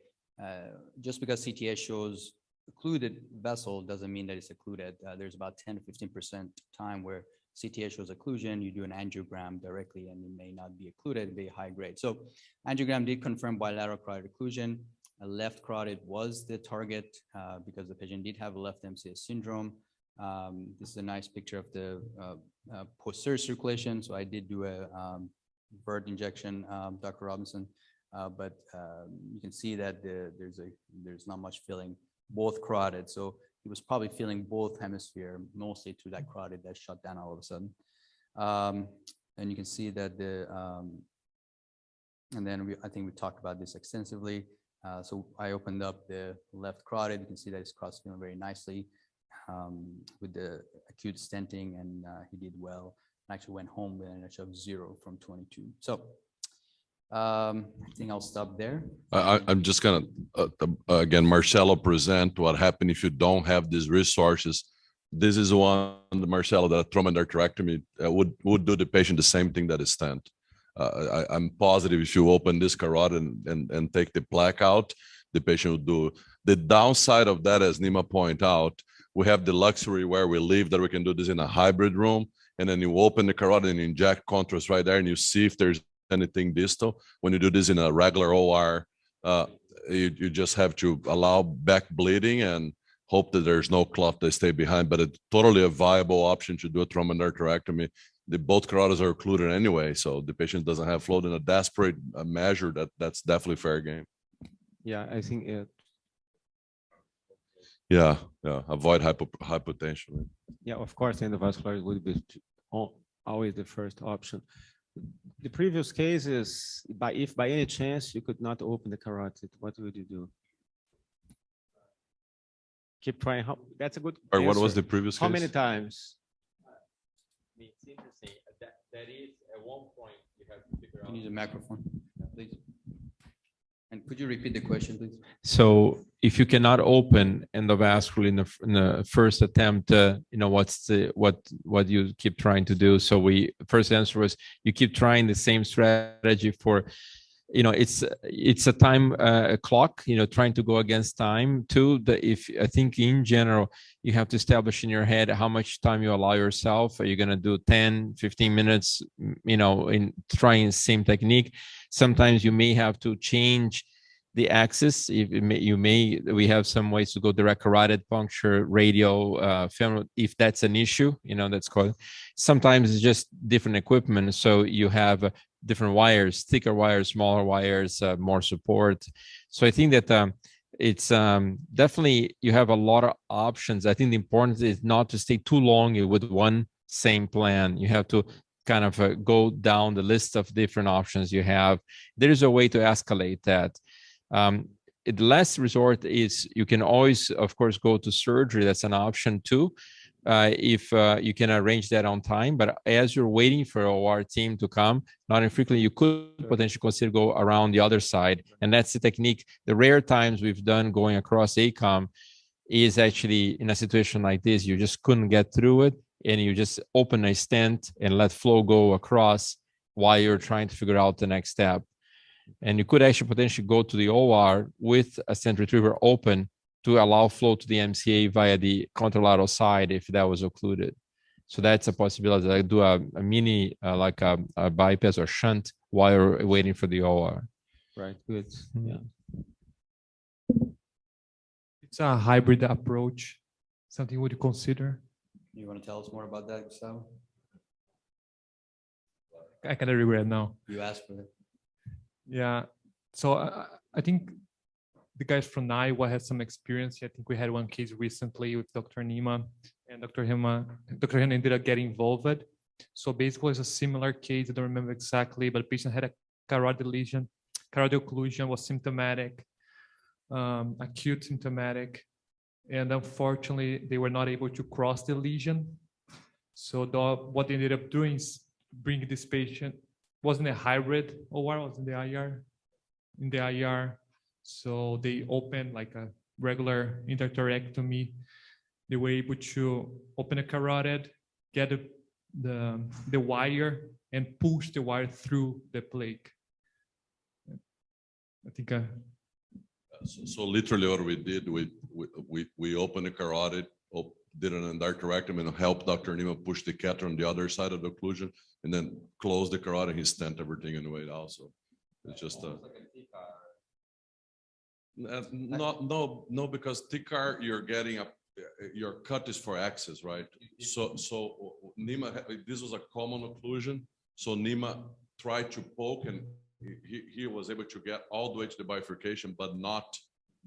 Speaker 1: just because CTA shows occluded vessel doesn't mean that it's occluded. There's about 10 to 15% time where CTA shows occlusion, you do an angiogram directly and it may not be occluded, be high grade. So angiogram did confirm bilateral carotid occlusion. A left carotid was the target because the patient did have a left MCS syndrome. This is a nice picture of the posterior circulation. So I did do a vert injection, Dr. Robinson, but you can see that there's not much filling both carotid. So he was probably feeling both hemisphere, mostly to that carotid that shut down all of a sudden. And you can see that and then I think we talked about this extensively. So I opened up the left carotid. You can see that it's cross feeling very nicely with the acute stenting, and he did well. I actually went home with an NH of 0 from 22. So I think I'll stop there.
Speaker 4: I'm just gonna again, Marcelo, present what happened if you don't have these resources. This is one, Marcelo, that a trauma endarterectomy would do the patient the same thing that a stent. I'm positive if you open this carotid and take the plaque out, the patient will do. The downside of that, as Nima pointed out, we have the luxury where we live that we can do this in a hybrid room, and then you open the carotid and inject contrast right there, and you see if there's anything distal. When you do this in a regular OR, you just have to allow back bleeding and hope that there's no clot that stay behind, but it's totally a viable option to do a trauma endarterectomy. Both carotids are occluded anyway, so the patient doesn't have flow. In a desperate measure, that's definitely fair game.
Speaker 5: Yeah, I think it.
Speaker 4: Yeah, avoid hypotension.
Speaker 5: Yeah, of course, endovascular would be always the first option. The previous case is, if by any chance you could not open the carotid, what would you do? Keep trying. That's a good
Speaker 4: Or what was
Speaker 5: answer.
Speaker 4: the previous
Speaker 5: How
Speaker 4: case?
Speaker 5: many times? It's interesting. That is, at one point, you have to figure out.
Speaker 1: Can you use a microphone, please? And could you repeat the question, please?
Speaker 5: So if you cannot open endovascular in the first attempt, what you keep trying to do? So first answer was you keep trying the same strategy for, it's a time clock, trying to go against time too. I think in general, you have to establish in your head how much time you allow yourself. Are you going to do 10, 15 minutes, in trying the same technique? Sometimes you may have to change the axis. We have some ways to go direct carotid puncture, radial, femoral, if that's an issue, that's called. Sometimes it's just different equipment. So you have different wires, thicker wires, smaller wires, more support. So I think that it's definitely, you have a lot of options. I think the importance is not to stay too long with one same plan. You have to kind of go down the list of different options you have. There is a way to escalate that. The last resort is you can always, of course, go to surgery. That's an option too, if you can arrange that on time. But as you're waiting for OR team to come, not infrequently you could potentially consider go around the other side. And that's the technique. The rare times we've done going across ACOM is actually in a situation like this, you just couldn't get through it, and you just open a stent and let flow go across while you're trying to figure out the next step. And you could actually potentially go to the OR with a stent retriever open to allow flow to the MCA via the contralateral side if that was occluded. So that's a possibility. I do a mini, like a bypass or shunt while you're waiting for the OR. Right, good. Yeah.
Speaker 10: It's a hybrid approach. Something would you consider?
Speaker 1: You want to tell us more about that, Gustavo?
Speaker 10: I cannot regret now.
Speaker 1: You asked for it.
Speaker 10: Yeah. So I think the guys from Iowa had some experience. I think we had one case recently with Dr. Nima, and Dr. Hanna ended up getting involved. So basically it's a similar case. I don't remember exactly, but the patient had a carotid lesion. Carotid occlusion, was symptomatic, acute symptomatic. And unfortunately, they were not able to cross the lesion. So what they ended up doing is bring this patient, wasn't a hybrid OR, was in the IR. So they opened like a regular endarterectomy. They were able to open a carotid, get the wire, and push the wire through the plaque. I think
Speaker 4: So literally what we did, we opened the carotid, did an endarterectomy and helped Dr. Nima push the catheter on the other side of the occlusion, and then close the carotid. He stent everything in the way out. So it's just no, because TCAR you're getting your cut is for access, right? So Nima, this was a common occlusion. So Nima tried to poke, and he was able to get all the way to the bifurcation, but not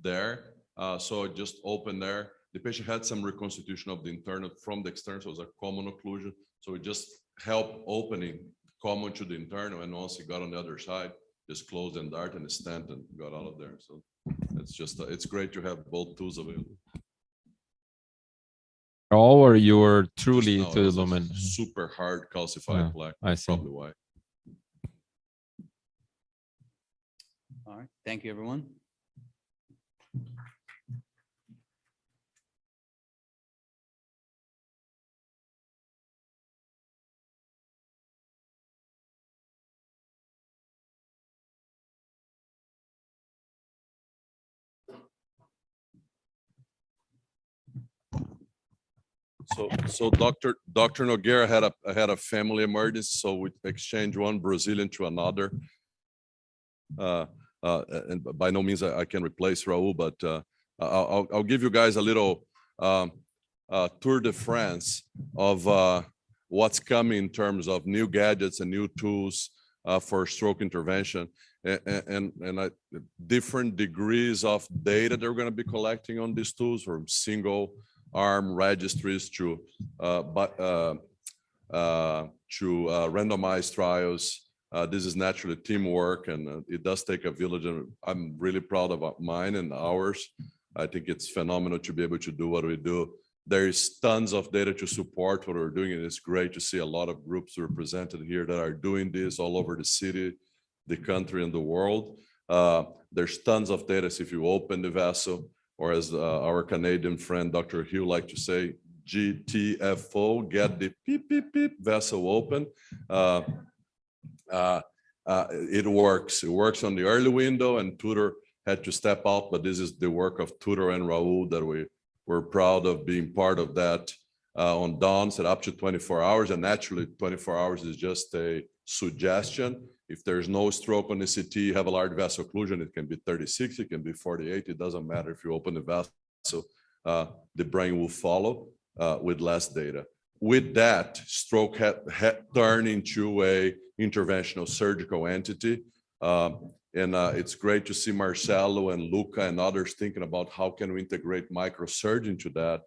Speaker 4: there. So it just opened there. The patient had some reconstitution of the internal from the external, so it was a common occlusion. So it just helped opening common to the internal, and once he got on the other side, just closed and dart and stent and got out of there. So it's just it's great to have both tools available.
Speaker 5: All, or you were truly
Speaker 4: No,
Speaker 5: to
Speaker 4: it
Speaker 5: the
Speaker 4: was a
Speaker 5: lumen?
Speaker 4: super hard calcified plaque.
Speaker 5: I see.
Speaker 4: Probably why.
Speaker 1: All right, thank you, everyone.
Speaker 4: So Dr. Nogueira had a family emergency, so we exchanged one Brazilian to another. And by no means I can replace Raul, but I'll give you guys a little tour de France of what's coming in terms of new gadgets and new tools for stroke intervention, and different degrees of data they're going to be collecting on these tools, from single arm registries to randomized trials. This is naturally teamwork, and it does take a village, and I'm really proud of mine and ours. I think it's phenomenal to be able to do what we do. There is tons of data to support what we're doing, and it's great to see a lot of groups represented here that are doing this all over the city, the country, and the world. There's tons of data. So if you open the vessel, or as our Canadian friend, Dr. Hugh, like to say, GTFO, get the beep, beep, beep, vessel open. It works. It works on the early window, and Tudor had to step out, but this is the work of Tudor and Raul that we're proud of being part of that. On Dawn, said up to 24 hours, and naturally 24 hours is just a suggestion. If there's no stroke on the CT, you have a large vessel occlusion, it can be 36, it can be 48, it doesn't matter. If you open the vessel, the brain will follow with less data. With that, stroke had turned into a interventional surgical entity. And it's great to see Marcelo and Luca and others thinking about how can we integrate microsurgery into that.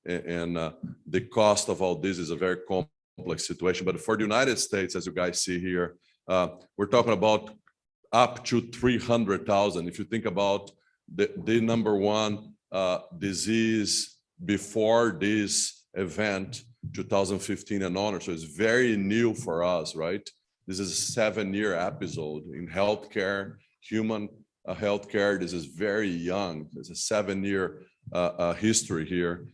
Speaker 4: And the cost of all this is a very complex situation. But for the United States, as you guys see here, we're talking about up to 300,000. If you think about the number one disease before this event, 2015 and on, so it's very new for us, right? This is a 7-year episode in healthcare, human healthcare. This is very young. It's a 7-year history here.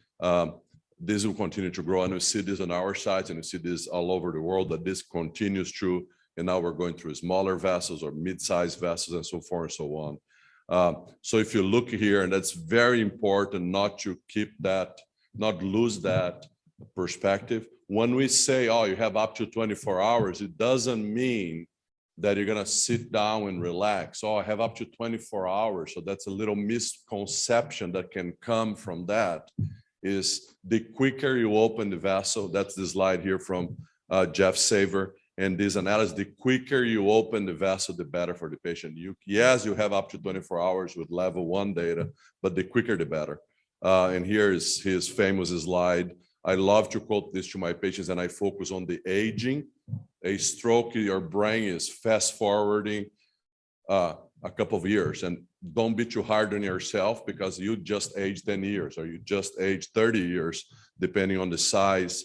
Speaker 4: This will continue to grow, and we see this on our sites, and we see this all over the world, that this continues to, and now we're going through smaller vessels or mid-sized vessels and so forth and so on. So if you look here, and that's very important not to keep that, not lose that perspective. When we say, oh, you have up to 24 hours, it doesn't mean that you're going to sit down and relax. Oh, I have up to 24 hours. So that's a little misconception that can come from that, is the quicker you open the vessel, that's the slide here from Jeff Saver, and this analysis, the quicker you open the vessel, the better for the patient. Yes, you have up to 24 hours with level 1 data, but the quicker, the better. And here is his famous slide. I love to quote this to my patients, and I focus on the aging. A stroke, your brain is fast forwarding a couple of years, and don't be too hard on yourself, because you just aged 10 years or you just aged 30 years, depending on the size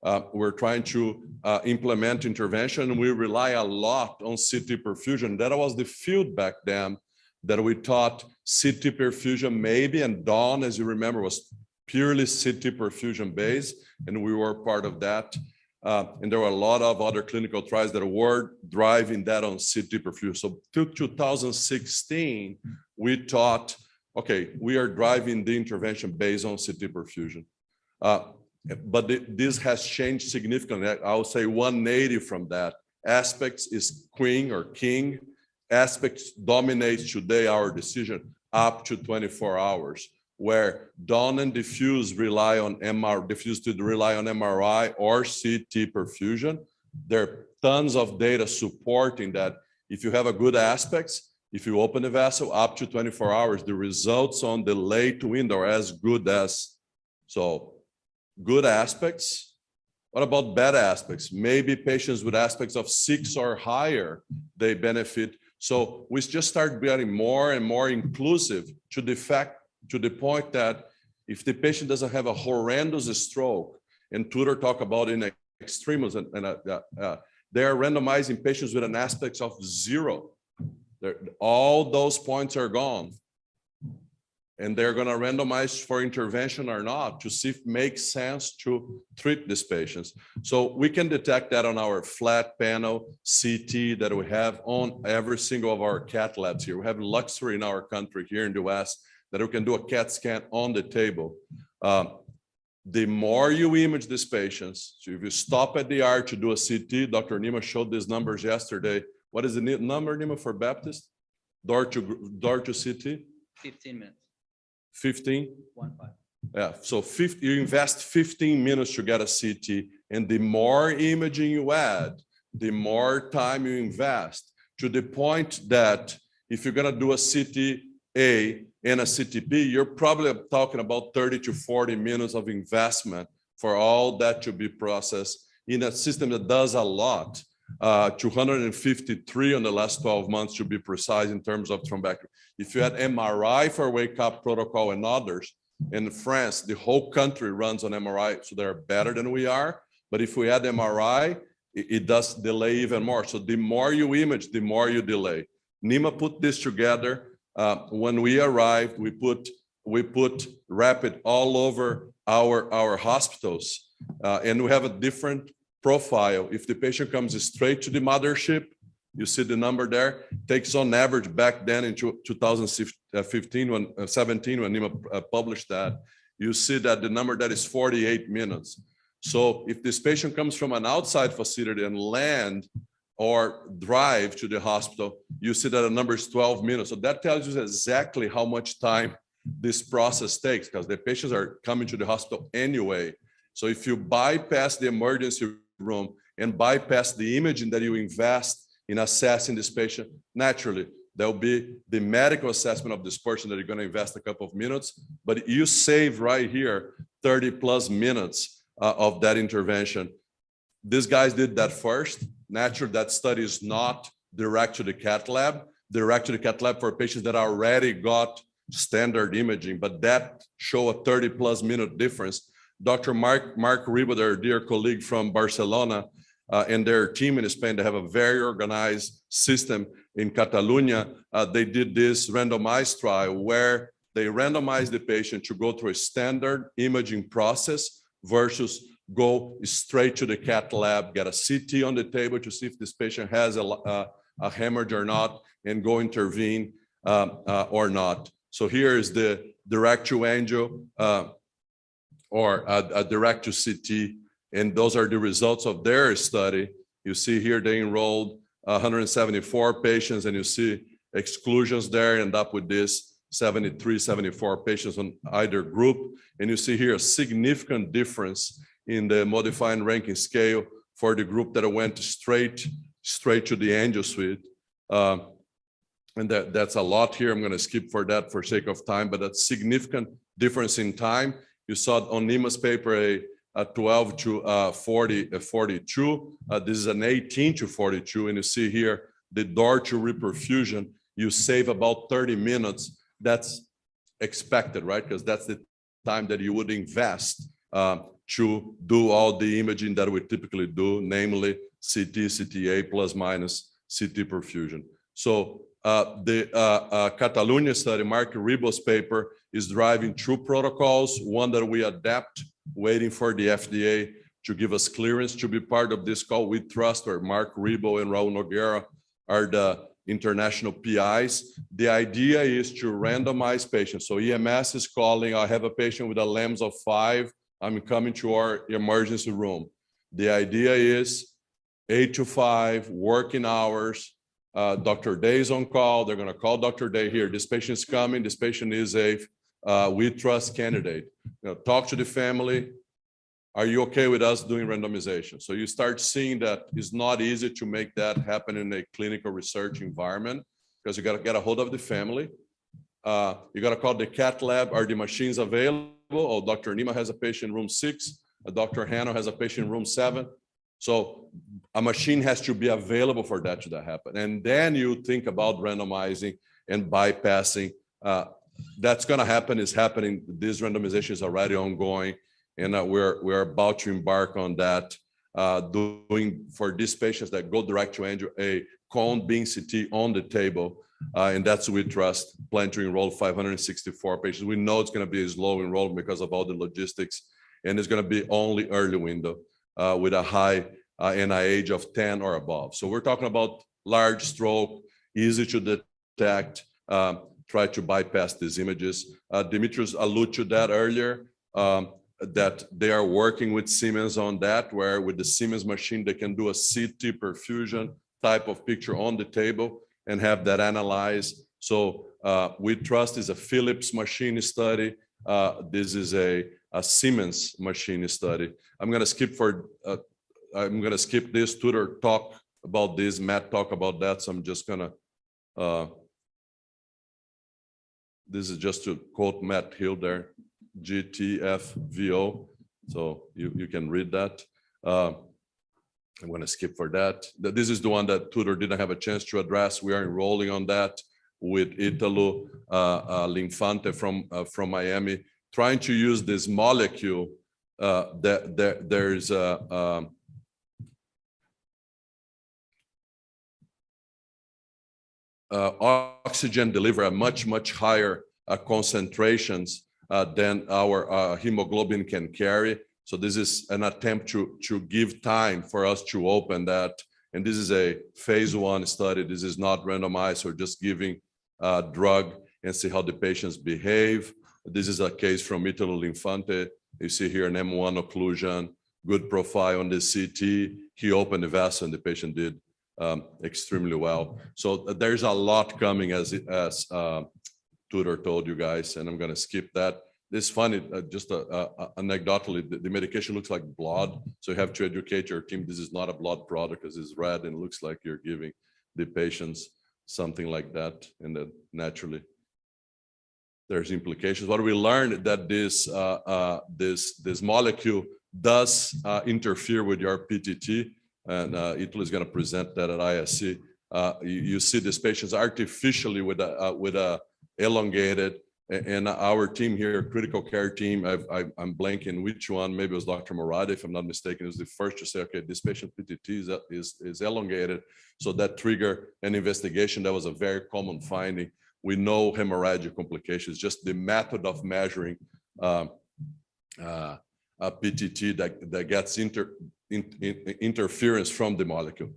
Speaker 4: we're trying to implement intervention. We rely a lot on CT perfusion. That was the field back then that we taught CT perfusion maybe, and Dawn, as you remember, was purely CT perfusion based, and we were part of that. And there were a lot of other clinical trials that were driving that on CT perfusion. So till 2016, we taught, okay, we are driving the intervention based on CT perfusion. But this has changed significantly. I would say 180 from that. Aspects is queen or king. Aspects dominates today our decision up to 24 hours, where Dawn and diffuse rely on diffuse to rely on MRI or CT perfusion. There are tons of data supporting that. If you have a good aspects, if you open the vessel up to 24 hours, the results on the late window are as good as. So good aspects. What about bad aspects? Maybe patients with aspects of 6 or higher, they benefit. So we just start getting more and more inclusive to the point that if the patient doesn't have a horrendous stroke, and Tudor talk about in extremis, they are randomizing patients with an aspect of 0. All those points are gone. And they're going to randomize for intervention or not to see if it makes sense to treat these patients. So we can detect that on our flat panel CT that we have on every single of our cath labs here. We have luxury in our country here in the West that we can do a CAT scan on the table. The more you image these patients, so if you stop at the R to do a CT, Dr. Nima showed these numbers yesterday. What is the number, Nima, for Baptist? Door to CT?
Speaker 1: 15 minutes.
Speaker 4: 15?
Speaker 1: 1-5.
Speaker 4: Yeah, so you invest 15 minutes to get a CT, and the more imaging you add, the more time you invest, to the point that if you're going to do a CTA and a CTP, you're probably talking about 30 to 40 minutes of investment for all that to be processed in a system that does a lot. 253 on the last 12 months to be precise in terms of thrombectomy. If you had MRI for wake up protocol and others, in France, the whole country runs on MRI, so they're better than we are. But if we add MRI, it does delay even more. So the more you image, the more you delay. Nima put this together. When we arrived, we put rapid all over our hospitals, and we have a different profile. If the patient comes straight to the mothership, you see the number there, takes on average back then in 2017 when Nima published that, you see that the number that is 48 minutes. So if this patient comes from an outside facility and land or drive to the hospital, you see that the number is 12 minutes. So that tells you exactly how much time this process takes, because the patients are coming to the hospital anyway. So if you bypass the emergency room and bypass the imaging that you invest in assessing this patient, naturally, there'll be the medical assessment of this person that you're going to invest a couple of minutes, but you save right here 30 plus minutes of that intervention. These guys did that first. Naturally, that study is not direct to the cath lab, direct to the cath lab for patients that already got standard imaging, but that show a 30 plus minute difference. Dr. Mark Riba, their dear colleague from Barcelona, and their team in Spain, they have a very organized system in Catalonia. They did this randomized trial where they randomized the patient to go through a standard imaging process versus go straight to the cath lab, get a CT on the table to see if this patient has a hemorrhage or not, and go intervene or not. So here is the direct to angio or a direct to CT, and those are the results of their study. You see here they enrolled 174 patients, and you see exclusions there, end up with this 73, 74 patients on either group. And you see here a significant difference in the modifying ranking scale for the group that went straight to the angio suite. And that's a lot here. I'm going to skip for that for sake of time, but that's significant difference in time. You saw on Nima's paper a 12 to 42. This is an 18 to 42. And you see here the door to reperfusion, you save about 30 minutes. That's expected, right? Because that's the time that you would invest to do all the imaging that we typically do, namely CT, CTA plus minus CT perfusion. So the Catalonia study, Mark Ribos' paper, is driving two protocols, one that we adapt, waiting for the FDA to give us clearance to be part of this call. We trust, where Mark Ribos and Raul Nogueira are the international PIs. The idea is to randomize patients. So EMS is calling, I have a patient with a LEMS of 5, I'm coming to our emergency room. The idea is 8 to 5, working hours, Dr. Day is on call, they're gonna call Dr. Day here, this patient is coming, this patient is a we trust candidate. Talk to the family, are you okay with us doing randomization? So you start seeing that it's not easy to make that happen in a clinical research environment, because you got to get a hold of the family. You got to call the cath lab. Are the machines available? Oh, Dr. Nima has a patient in room 6. Dr. Hanno has a patient in room 7. So a machine has to be available for that to happen. And then you think about randomizing and bypassing. That's going to happen, is happening. This randomization is already ongoing. And we're about to embark on that, doing for these patients that go direct to angio, a cone beam CT on the table. And that's we trust, plan to enroll 564 patients. We know it's going to be a slow enrollment because of all the logistics, and it's going to be only early window with a high NIH of 10 or above. So we're talking about large stroke, easy to detect, try to bypass these images. Dimitrios alluded to that earlier. That they are working with Siemens on that, where with the Siemens machine, they can do a CT perfusion type of picture on the table and have that analyzed. So we trust is a Philips machine study. This is a Siemens machine study. I'm gonna skip this. Tudor talk about this, Matt talk about that. So I'm just gonna, this is just to quote Matt Hill there. GTFVO, so you can read that. I'm going to skip for that. This is the one that Tudor didn't have a chance to address. We are enrolling on that with Italo Linfante from Miami, trying to use this molecule that there's oxygen delivery at much higher concentrations than our hemoglobin can carry. So this is an attempt to give time for us to open that. And this is a phase 1 study. This is not randomized or just giving a drug and see how the patients behave. This is a case from Italo Linfante. You see here an M1 occlusion, good profile on the CT. He opened the vessel and the patient did extremely well. So there's a lot coming as Tudor told you guys, and I'm going to skip that. It's funny, just anecdotally, the medication looks like blood. So you have to educate your team. This is not a blood product because it's red and it looks like you're giving the patients something like that. And then naturally, there's implications. What we learned that this molecule does interfere with your PTT, and Italy is going to present that at ISC. You see these patients artificially with a elongated, and our team here, critical care team, I'm blanking which one, maybe it was Dr. Moradi, if I'm not mistaken, is the first to say, okay, this patient PTT is elongated. So that triggered an investigation. That was a very common finding. We know hemorrhagic complications, just the method of measuring a PTT that gets interference from the molecule.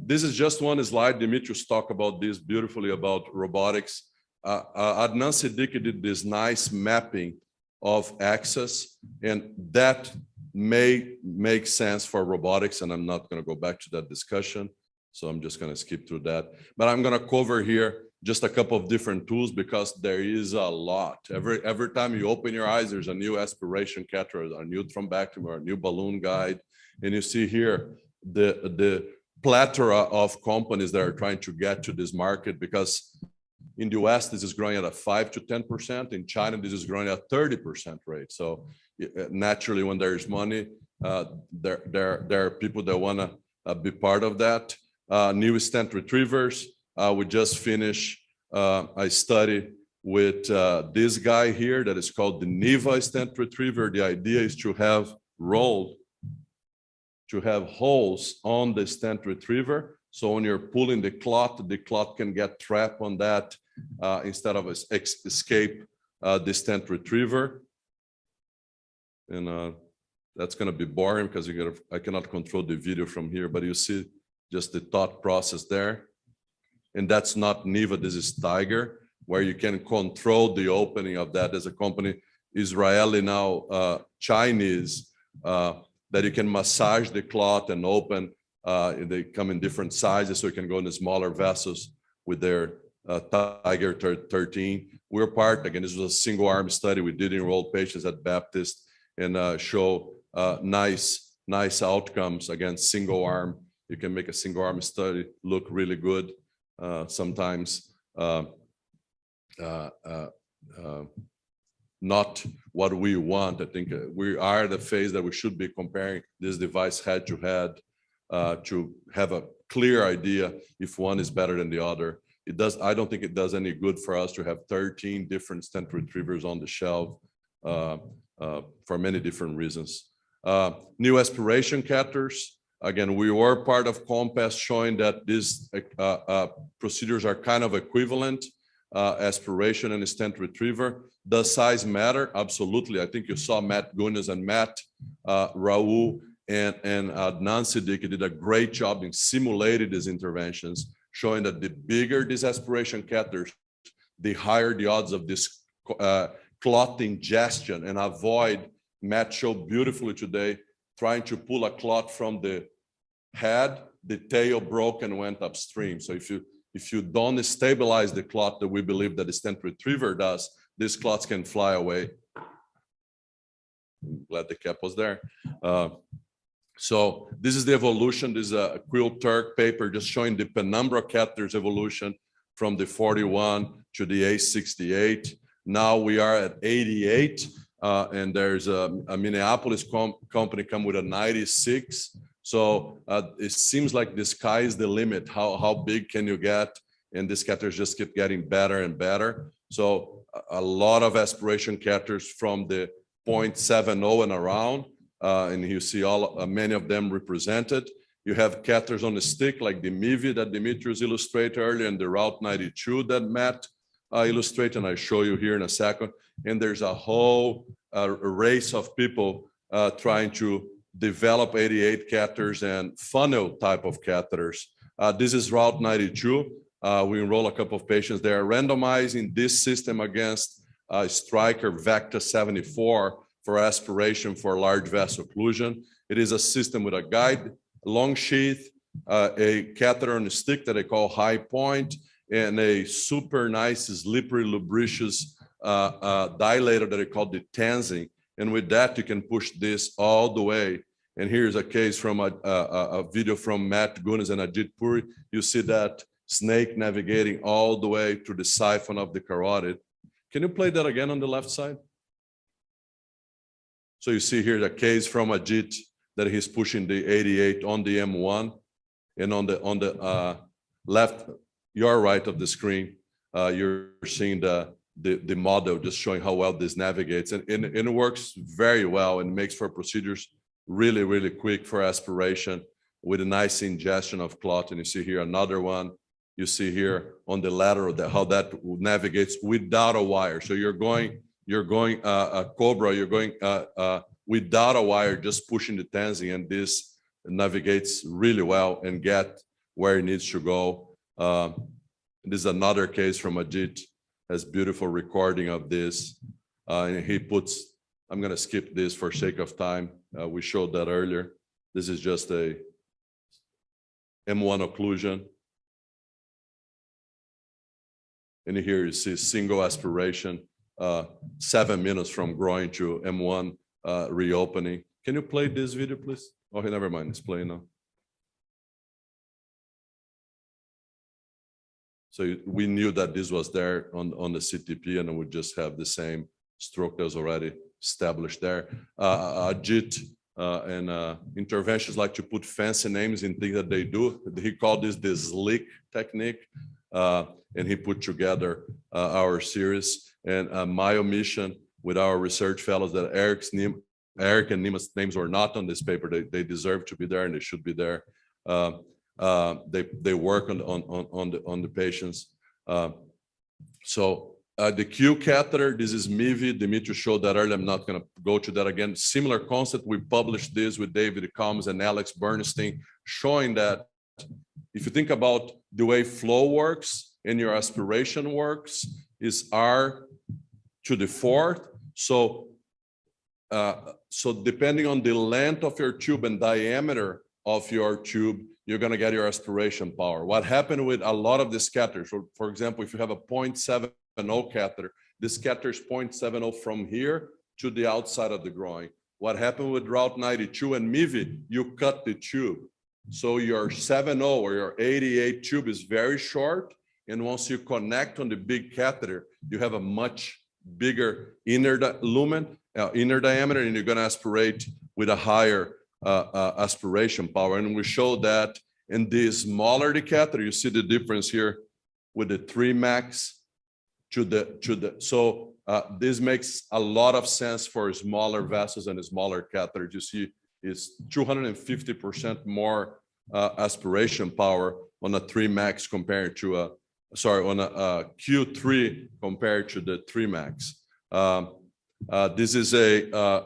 Speaker 4: This is just one slide. Dimitrios talked about this beautifully about robotics. Adnan Siddiqui did this nice mapping of access, and that may make sense for robotics, and I'm not going to go back to that discussion, so I'm just going to skip through that. But I'm going to cover here just a couple of different tools because there is a lot. Every time you open your eyes, there's a new aspiration catheter, a new thrombectomy, or a new balloon guide, and you see here the plethora of companies that are trying to get to this market, because in the US, this is growing at a 5 to 10%. In China, this is growing at 30% rate. So naturally, when there's money, there are people that want to be part of that. New stent retrievers. We just finished a study with this guy here that is called the NIVA stent retriever. The idea is to have rolled to have holes on the stent retriever. So when you're pulling the clot can get trapped on that instead of escape the stent retriever. And that's going to be boring because I cannot control the video from here, but you see just the thought process there. And that's not NIVA, this is Tiger, where you can control the opening of that. As a company, Israeli now, Chinese, that you can massage the clot and open. They come in different sizes, so you can go in the smaller vessels with their Tiger 13. We're part, again, this was a single arm study. We did enroll patients at Baptist and show nice outcomes. Again, single arm. You can make a single arm study look really good. Sometimes not what we want. I think we are at the phase that we should be comparing this device head to head to have a clear idea if one is better than the other. I don't think it does any good for us to have 13 different stent retrievers on the shelf for many different reasons. New aspiration catheters. Again, we were part of COMPASS showing that these procedures are kind of equivalent, aspiration and stent retriever. Does size matter? Absolutely. I think you saw Matt Gunas and Matt, Raul, and Adnan Siddiqui did a great job in simulating these interventions, showing that the bigger these aspiration catheters, the higher the odds of this clot ingestion and avoid, Matt showed beautifully today, trying to pull a clot from the head, the tail broke and went upstream. So if you don't stabilize the clot that we believe that the stent retriever does, these clots can fly away. I'm glad the cap was there. So this is the evolution. This is a Quill Turk paper just showing the penumbra catheters evolution from the 41 to the A68. Now we are at 88. And there's a Minneapolis company come with a 96. So it seems like the sky is the limit. How big can you get? And these catheters just keep getting better and better. So a lot of aspiration catheters from the 0.70 and around. And you see many of them represented. You have catheters on the stick like the Mivi that Dimitrios illustrated earlier and the Route 92 that Matt illustrated, and I show you here in a second. And there's a whole race of people trying to develop 88 catheters and funnel type of catheters. This is Route 92. We enroll a couple of patients there, randomizing this system against Stryker Vecta 74 for aspiration for large vessel occlusion. It is a system with a guide, long sheath, a catheter on a stick that I call high point, and a super nice, slippery, lubricious dilator that I call the Tenzing. And with that, you can push this all the way. And here's a case from a video from Matt Gunas and Ajit Puri. You see that snake navigating all the way to the siphon of the carotid. Can you play that again on the left side? So you see here the case from Ajit that he's pushing the 88 on the M1, and on the left, your right of the screen, you're seeing the model just showing how well this navigates, and it works very well and makes for procedures really, really quick for aspiration with a nice ingestion of clot. And you see here another one. You see here on the lateral how that navigates without a wire. So you're going Cobra, you're going without a wire, just pushing the Tenzing, and this navigates really well and get where it needs to go. This is another case from Ajit, has beautiful recording of this. And he puts, I'm gonna skip this for sake of time. We showed that earlier. This is just a M1 occlusion. And here you see single aspiration, 7 minutes from groin to M1 reopening. Can you play this video, please? Okay, never mind, it's playing now. So we knew that this was there on the CTP, and it would just have the same stroke that was already established there. Ajit and interventions like to put fancy names in things that they do. He called this the slick technique, and he put together our series. And my mission with our research fellows that Eric's Eric and Nima's names were not on this paper. They deserve to be there and they should be there. They work on the patients. The Q catheter, this is MIVI. Dimitri showed that earlier. I'm not going to go to that again. Similar concept. We published this with David Combs and Alex Bernstein, showing that if you think about the way flow works and your aspiration works, is R to the fourth. So depending on the length of your tube and diameter of your tube, you're going to get your aspiration power. What happened with a lot of these catheters, for example, if you have a 0.70 catheter, this catheter is 0.70 from here to the outside of the groin. What happened with Route 92 and MIVI, you cut the tube. So your 70 or your 88 tube is very short. And once you connect on the big catheter, you have a much bigger inner lumen, inner diameter, and you're going to aspirate with a higher aspiration power. And we showed that in the smaller the catheter, you see the difference here with the 3 max so this makes a lot of sense for smaller vessels and smaller catheters. You see it's 250% more aspiration power on a 3 max compared to on a Q3 compared to the 3 max. This is a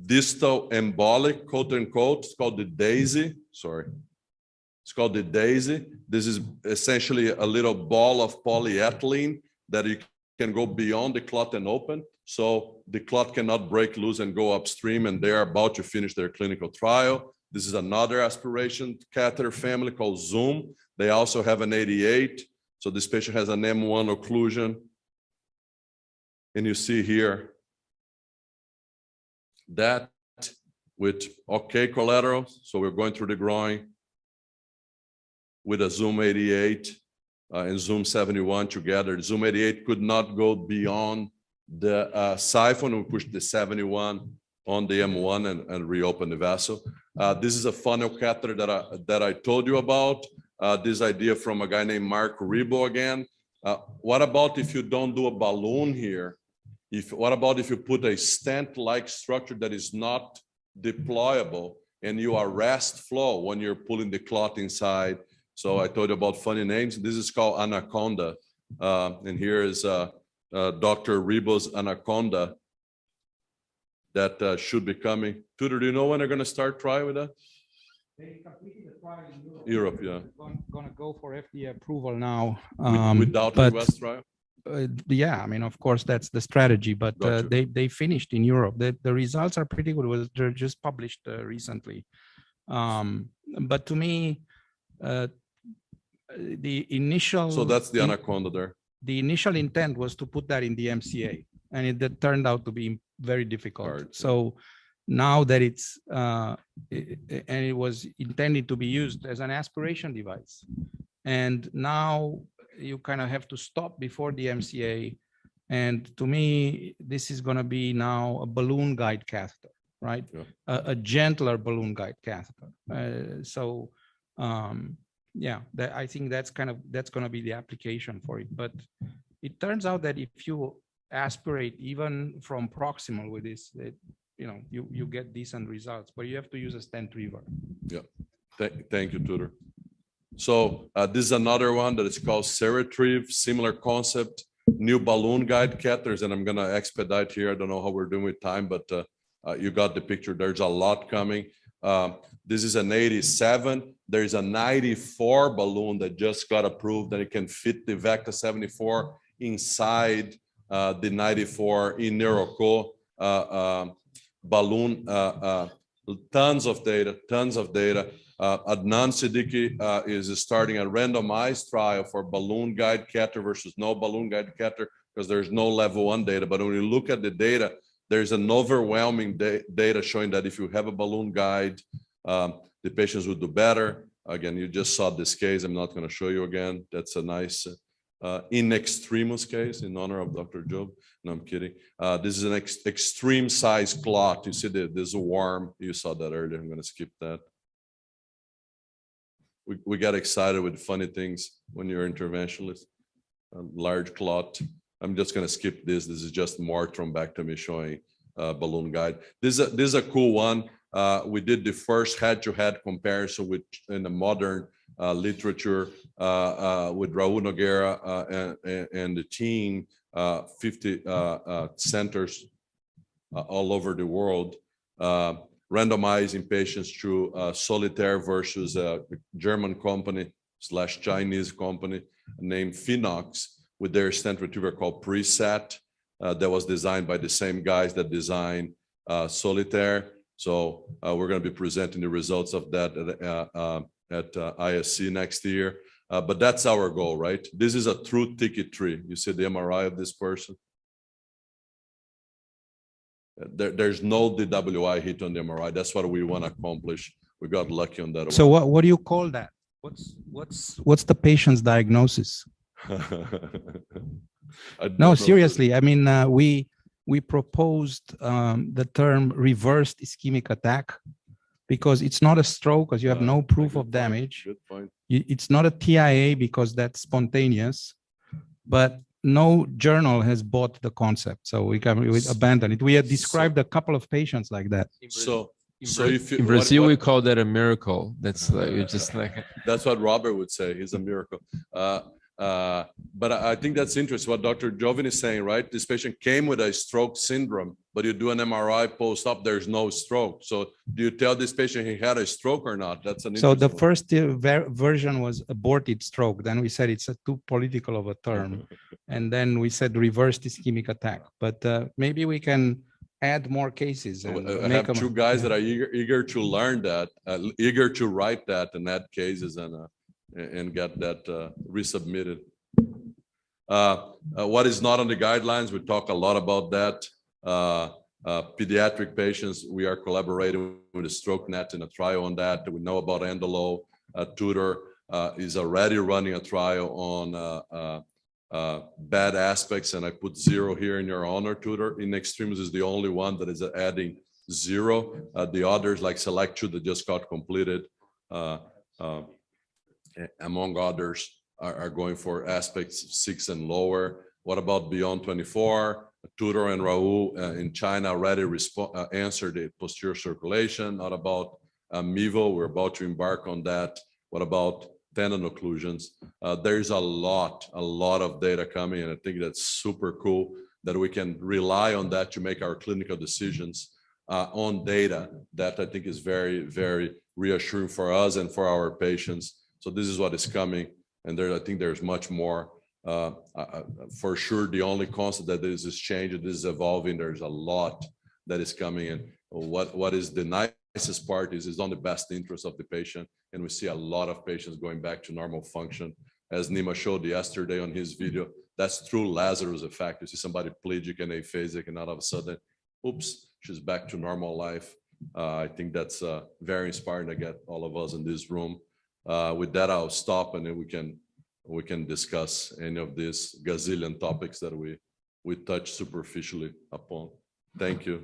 Speaker 4: distal embolic, quote unquote. It's called the DAISY. It's called the DAISY. This is essentially a little ball of polyethylene that you can go beyond the clot and open. So the clot cannot break loose and go upstream, and they're about to finish their clinical trial. This is another aspiration catheter family called Zoom. They also have an 88. So this patient has an M1 occlusion. And you see here that with okay collateral. So we're going through the groin with a Zoom 88 and Zoom 71 together. Zoom 88 could not go beyond the siphon. We pushed the 71 on the M1 and reopen the vessel. This is a funnel catheter that I told you about. This idea from a guy named Mark Rebo again. What about if you don't do a balloon here? What about if you put a stent-like structure that is not deployable and you arrest flow when you're pulling the clot inside? So I told you about funny names. This is called Anaconda. And here is Dr. Rebo's Anaconda that should be coming. Tudor, do you know when they're going to start trial with that?
Speaker 2: They completed the trial in
Speaker 4: Europe, yeah.
Speaker 2: Going to go for FDA approval now.
Speaker 4: Without
Speaker 2: but,
Speaker 4: West trial?
Speaker 2: Yeah, I mean, of course, that's the strategy, but
Speaker 4: Gotcha.
Speaker 2: they finished in Europe. The results are pretty good. They're just published recently. But to me, the initial...
Speaker 4: So that's the Anaconda there.
Speaker 2: The initial intent was to put that in the MCA, and it turned out to be very difficult.
Speaker 4: Hard.
Speaker 2: So now that it's, and it was intended to be used as an aspiration device. And now you kind of have to stop before the MCA. And to me, this is going to be now a balloon guide catheter, right?
Speaker 4: Yeah.
Speaker 2: A gentler balloon guide catheter. Yeah, I think that's going to be the application for it. But it turns out that if you aspirate even from proximal with this, you get decent results, but you have to use a stent reaver.
Speaker 4: Yeah, thank you, Tudor. So this is another one that is called Ceretrieve, similar concept, new balloon guide catheters, and I'm going to expedite here. I don't know how we're doing with time, but you got the picture. There's a lot coming. This is an 87. There's a 94 balloon that just got approved, and it can fit the Vecta 74 inside the 94 in Neuroco balloon. Tons of data. Adnan Siddiqui is starting a randomized trial for balloon guide catheter versus no balloon guide catheter because there's no level 1 data. But when you look at the data, there's an overwhelming data showing that if you have a balloon guide, the patients would do better. Again, you just saw this case. I'm not going to show you again. That's a nice in extremis case in honor of Dr. Job. No, I'm kidding. This is an extreme size clot. You see there's a worm. You saw that earlier. I'm going to skip that. We got excited with funny things when you're interventionalist. A large clot. I'm just going to skip this. This is just more thrombectomy showing balloon guide. This is a cool one. We did the first head-to-head comparison with in the modern literature with Raul Noguera and the team, 50 centers all over the world, randomizing patients to Solitaire versus a German company / Chinese company named Phenox with their stent retriever called Preset that was designed by the same guys that designed Solitaire. So we're going to be presenting the results of that at ISC next year. But that's our goal, right? This is a true ticket tree. You see the MRI of this person? There's no DWI hit on the MRI. That's what we want to accomplish. We got lucky on that.
Speaker 2: So what do you call that? What's the patient's diagnosis? No, seriously. I mean, we proposed the term reversed ischemic attack because it's not a stroke because you have no proof of damage.
Speaker 4: Good point.
Speaker 2: It's not a TIA because that's spontaneous, but no journal has bought the concept. So we abandoned it. We had described a couple of patients like that.
Speaker 4: So if you,
Speaker 5: In Brazil, we call that a miracle. That's like, it's just like.
Speaker 4: That's what Robert would say. He's a miracle. But I think that's interesting what Dr. Jovin is saying, right? This patient came with a stroke syndrome, but you do an MRI post-op, there's no stroke. So do you tell this patient he had a stroke or not? That's an
Speaker 2: So the
Speaker 4: interesting
Speaker 2: first version was aborted stroke. Then we said it's a too political of a term. And then we said reversed ischemic attack. But maybe we can add more cases. And
Speaker 4: I have two guys that are eager to learn that, eager to write that and add cases and get that resubmitted. What is not on the guidelines, we talk a lot about that. Pediatric patients, we are collaborating with the Stroke Net in a trial on that. We know about Endolo. Tutor is already running a trial on bad aspects, and I put 0 here in your honor, Tutor. In Extremes is the only one that is adding 0. The others, like Select2, that just got completed, among others, are going for aspects 6 and lower. What about Beyond 24? Tudor and Raul in China already answered the posterior circulation. Not about MIVO, we're about to embark on that. What about tendon occlusions? There's a lot of data coming, and I think that's super cool that we can rely on that to make our clinical decisions on data. That I think is very, very reassuring for us and for our patients. So this is what is coming, and I think there's much more. For sure, the only constant that is change, this is evolving. There's a lot that is coming in. What is the nicest part is on the best interest of the patient, and we see a lot of patients going back to normal function. As Nima showed yesterday on his video, that's true Lazarus effect. You see somebody plegic and aphasic, and all of a sudden, oops, she's back to normal life. I think that's very inspiring to get all of us in this room. With that, I'll stop, and then we can discuss any of these gazillion topics that we touch superficially upon. Thank you.